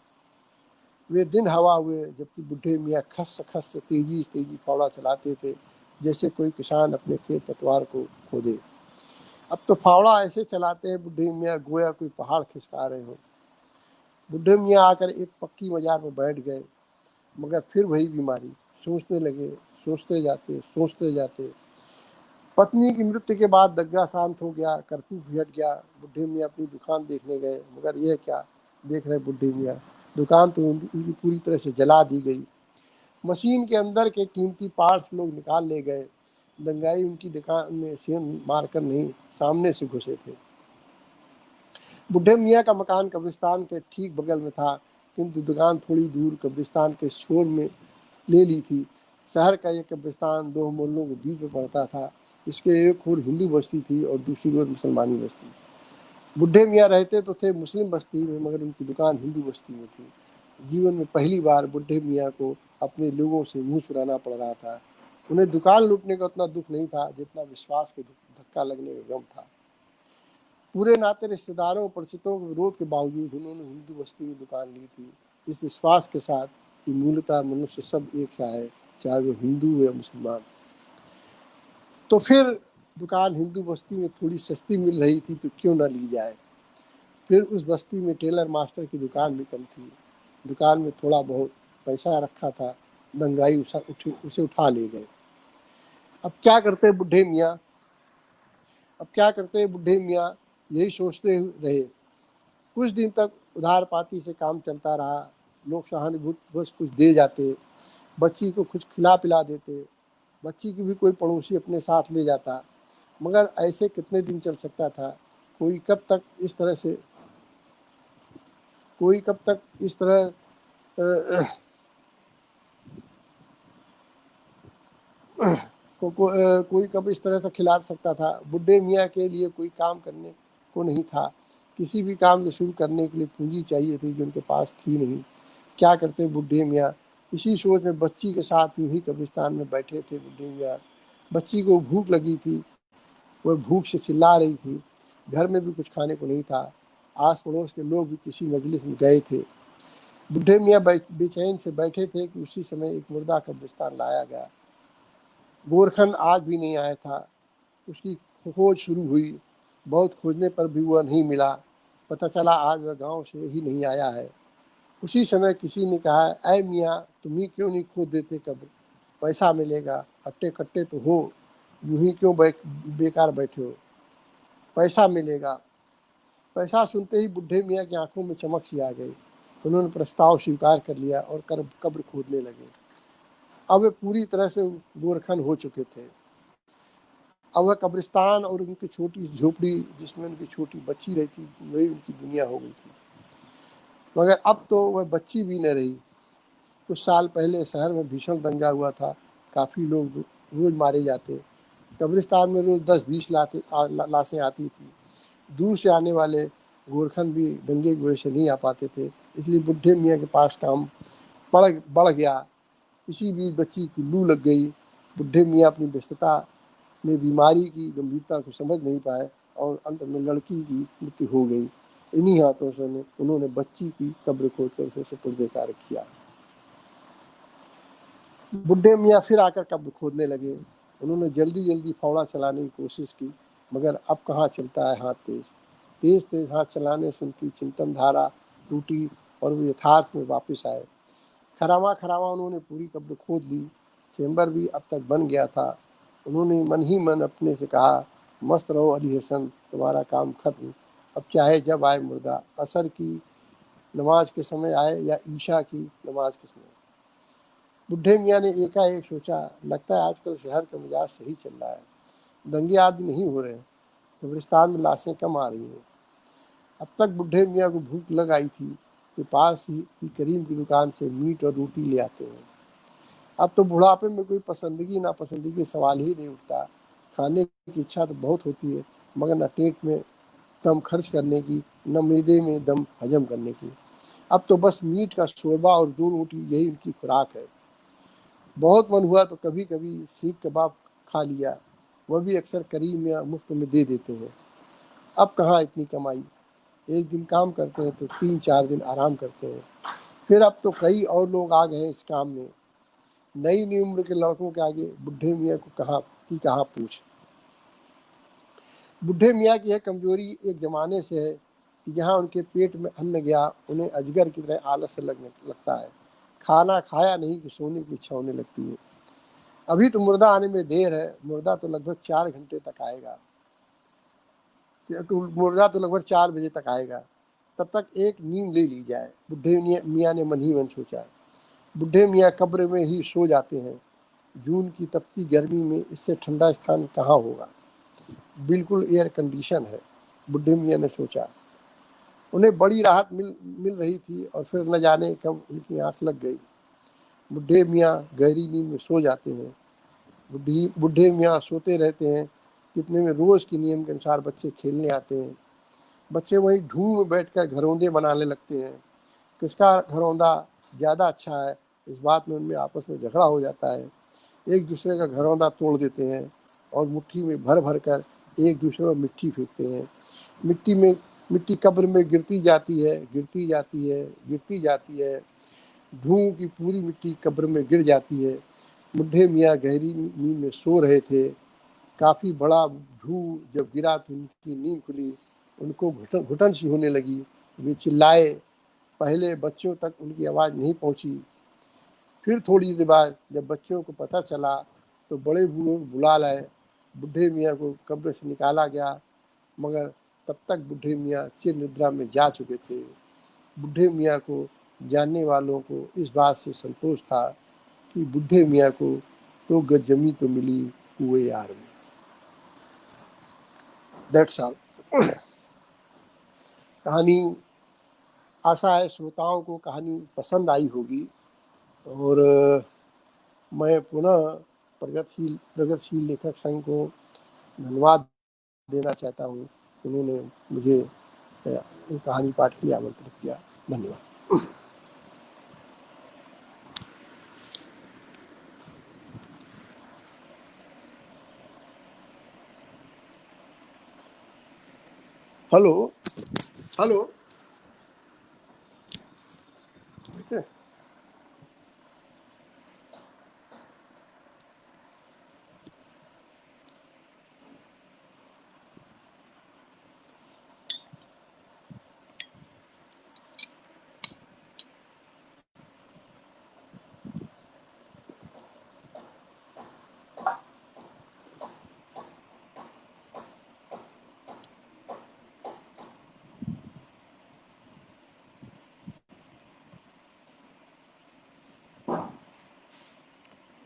वे दिन हवा हुए जबकि बुढ़े मियाँ खस खस से तेजी फावड़ा चलाते थे, जैसे कोई किसान अपने खेत पतवार को खोदे। अब तो फावड़ा ऐसे चलाते हैं बुढ़े मियाँ गोया कोई पहाड़ खिसका रहे हो। बुढ़े मियाँ आकर एक पक्की मजार पर बैठ गए, मगर फिर वही बीमारी। सोचने लगे, सोचते जाते। पत्नी की मृत्यु के बाद दग्गा शांत हो गया, कर्फ्यू भी हट गया। बुढ़े मियाँ अपनी दुकान देखने गए, मगर यह क्या देख रहे बुढ़े मियाँ, दुकान तो उनकी पूरी तरह से जला दी गई। मशीन के अंदर के कीमती पार्ट्स लोग निकाल ले गए। दंगाई उनकी दुकान में सेंध मारकर नहीं, सामने से घुसे थे। बुढ़े मियाँ का मकान कब्रिस्तान के ठीक बगल में था, किंतु दुकान थोड़ी दूर कब्रिस्तान के छोर में ले ली थी। शहर का ये कब्रिस्तान 2 मोहल्लों के बीच में पड़ता था। इसके एक ओर हिंदू बस्ती थी और दूसरी ओर मुसलमानी बस्ती। बुढ़े मियाँ रहते तो थे मुस्लिम बस्ती में, मगर उनकी दुकान हिंदू बस्ती में थी। जीवन में पहली बार बुढ़े मियाँ को अपने लोगों से मुंह चुराना पड़ रहा था। उन्हें दुकान लूटने का उतना दुख नहीं था जितना विश्वास को धक्का लगने का गम था। पूरे नाते रिश्तेदारों परिचितों के विरोध के बावजूद उन्होंने हिंदू बस्ती में दुकान ली थी, इस विश्वास के साथ कि मूलतः मनुष्य सब एक सा है, चाहे वो हिंदू हो या मुसलमान। तो फिर दुकान हिंदू बस्ती में थोड़ी सस्ती मिल रही थी तो क्यों ना ली जाए। फिर उस बस्ती में टेलर मास्टर की दुकान भी कम थी। दुकान में थोड़ा बहुत पैसा रखा था, दंगाई उसे उठा ले गए। अब क्या करते बुढ़े मियाँ, यही सोचते रहे। कुछ दिन तक उधार पाती से काम चलता रहा। लोग सहानुभूति बस कुछ दे जाते, बच्ची को कुछ खिला पिला देते, बच्ची की भी कोई पड़ोसी अपने साथ ले जाता। मगर ऐसे कितने दिन चल सकता था? कोई कब तक इस तरह से कोई कब तक इस तरह अ, कोई कब इस तरह से खिला सकता था? बुढ़े मियाँ के लिए कोई काम करने को नहीं था। किसी भी काम को शुरू करने के लिए पूंजी चाहिए थी, जो उनके पास थी नहीं। क्या करते बुढ़े मियाँ? इसी सोच में बच्ची के साथ यूं ही कब्रिस्तान में बैठे थे बुढ़े मियाँ। बच्ची को भूख लगी थी, वह भूख से चिल्ला रही थी। घर में भी कुछ खाने को नहीं था। आस पड़ोस के लोग भी किसी मजलिस में गए थे। बुढ़े मियाँ बेचैन से बैठे थे कि उसी समय एक मुर्दा कब्रिस्तान लाया गया। गोरखन आज भी नहीं आया था। उसकी खोज शुरू हुई। बहुत खोजने पर भी वह नहीं मिला। पता चला आज वह गांव से ही नहीं आया है। उसी समय किसी ने कहा, ऐ मियाँ, तुम ही क्यों नहीं खोद देते कब्र? पैसा मिलेगा, हट्टे कट्टे तो हो, यूं ही क्यों बेकार बैठे हो? पैसा मिलेगा। पैसा सुनते ही बुढ़े मियाँ की आंखों में चमक सी आ गई। उन्होंने प्रस्ताव स्वीकार कर लिया और कब्र खोदने लगे। अब वे पूरी तरह से गोरखन हो चुके थे। अब वह कब्रिस्तान और उनकी छोटी झोपड़ी जिसमें उनकी छोटी बच्ची रहती थी, वही उनकी दुनिया हो गई थी। मगर अब तो वह बच्ची भी न रही। कुछ साल पहले शहर में भीषण दंगा हुआ था। काफ़ी लोग रोज मारे जाते। कब्रिस्तान में रोज 10-20 लाशें आती थी। दूर से आने वाले गोरखन भी दंगे की वजह से नहीं आ पाते थे, इसलिए बुढ़े मियाँ के पास काम बढ़ गया। इसी बीच बच्ची की लू लग गई। बुढ़े मियाँ अपनी व्यस्तता में बीमारी की गंभीरता को समझ नहीं पाए और अंत में लड़की की मृत्यु हो गई। इन्हीं हाथों से उन्होंने बच्ची की कब्र खोद कर उसे सुपुर्द कार्य किया। बुढ़े मियाँ फिर आकर कब्र खोदने लगे। उन्होंने जल्दी जल्दी फावड़ा चलाने की कोशिश की, मगर अब कहाँ चलता है हाथ तेज। तेज तेज हाथ चलाने से उनकी चिंतन धारा टूटी और वो यथार्थ में वापस आए। खरामा खरामा उन्होंने पूरी कब्र खोद ली। चेम्बर भी अब तक बन गया था। उन्होंने मन ही मन अपने से कहा, मस्त रहो अली हसन, तुम्हारा काम खत्म। अब चाहे जब आए मुर्दा, असर की नमाज के समय आए या ईशा की नमाज के समय। बुढ़े मियाँ ने एकाएक सोचा, लगता है आजकल शहर का मिजाज सही चल रहा है। दंगे आदि नहीं हो रहे, कब्रिस्तान में लाशें कम आ रही हैं। अब तक बुढ़े मियाँ को भूख लग आई थी, वे पास ही की करीम की दुकान से मीट और रोटी ले आते हैं। अब तो बुढ़ापे में कोई पसंदगी नापसंदगी सवाल ही नहीं उठता। खाने की इच्छा तो बहुत होती है, मगर न पेट में दम खर्च करने की, न मैदे में दम हजम करने की। अब तो बस मीट का शोरबा और 2 रोटी, यही उनकी खुराक है। बहुत मन हुआ तो कभी कभी सीख कबाब खा लिया, वह भी अक्सर करीम या मुफ्त में दे देते हैं। अब कहाँ इतनी कमाई, एक दिन काम करते हैं तो 3-4 दिन आराम करते हैं। फिर अब तो कई और लोग आ गए इस काम में। नई नई उम्र के लड़कों के आगे बुढ़े मियाँ को कहाँ पूछ। बुढ़े मियाँ की यह कमजोरी एक जमाने से है कि जहाँ उनके पेट में अन्न गया, उन्हें अजगर की तरह आलस से लगता है। खाना खाया नहीं कि सोने की इच्छा होने लगती है। अभी तो मुर्दा आने में देर है, मुर्दा तो लगभग 4 घंटे तक आएगा। तो मुर्दा तो लगभग 4 बजे तक आएगा, तब तक एक नींद ले ली जाए, बुढ़े मियाँ ने मन ही मन सोचा। बुढ़े मियाँ कब्र में ही सो जाते हैं। जून की तपती गर्मी में इससे ठंडा स्थान कहाँ होगा, बिल्कुल एयर कंडीशन है, बुढ़े मियाँ ने सोचा। उन्हें बड़ी राहत मिल रही थी और फिर न जाने कब उनकी आंख लग गई। बुढ़े मियाँ गहरी नींद में सो जाते हैं। बुढ़े मियाँ सोते रहते हैं। कितने में रोज के नियम के अनुसार बच्चे खेलने आते हैं। बच्चे वहीं ढूंढ में बैठकर घरौंदे बनाने लगते हैं। किसका घरौंदा ज़्यादा अच्छा है, इस बात में उनमें आपस में झगड़ा हो जाता है। एक दूसरे का घरौंदा तोड़ देते हैं और मुट्ठी में भर भर कर एक दूसरे पर मिट्टी फेंकते हैं। मिट्टी कब्र में गिरती जाती है, गिरती जाती है, गिरती जाती है। ढूं की पूरी मिट्टी कब्र में गिर जाती है। बुढ़े मियाँ गहरी नींद में सो रहे थे। काफ़ी बड़ा ढू जब गिरा तो उनकी नींद खुली। उनको घुटन सी होने लगी। वे चिल्लाए। पहले बच्चों तक उनकी आवाज़ नहीं पहुंची। फिर थोड़ी देर बाद जब बच्चों को पता चला तो बड़े बूढ़ों को बुला लाए। बुढ़े मियाँ को कब्र से निकाला गया, मगर तब तक बुढ़े मियाँ चिर निद्रा में जा चुके थे। बुढ़े मियाँ को जानने वालों को इस बात से संतोष था कि बुढ़े मियाँ को 2 गज जमी तो मिली कुएं यार में। That's all. कहानी, आशा है श्रोताओं को कहानी पसंद आई होगी, और मैं पुनः प्रगतिशील लेखक संघ को धन्यवाद देना चाहता हूँ, उन्होंने मुझे कहानी पाठ के लिए आमंत्रित किया। धन्यवाद। Hello hello.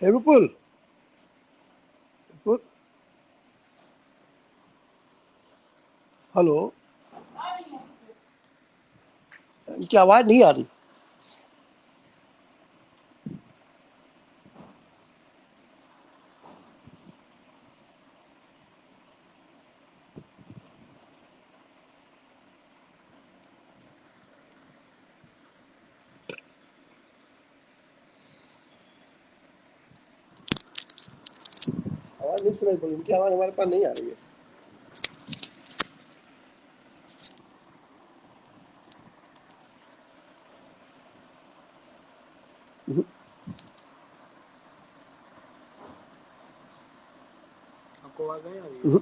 विपुल, हेलो, इनकी आवाज नहीं आ रही। आवाज नहीं सुनाई पड़ी, इनकी आवाज हमारे पास नहीं आ रही है। आपको आवाज नहीं आ रही है?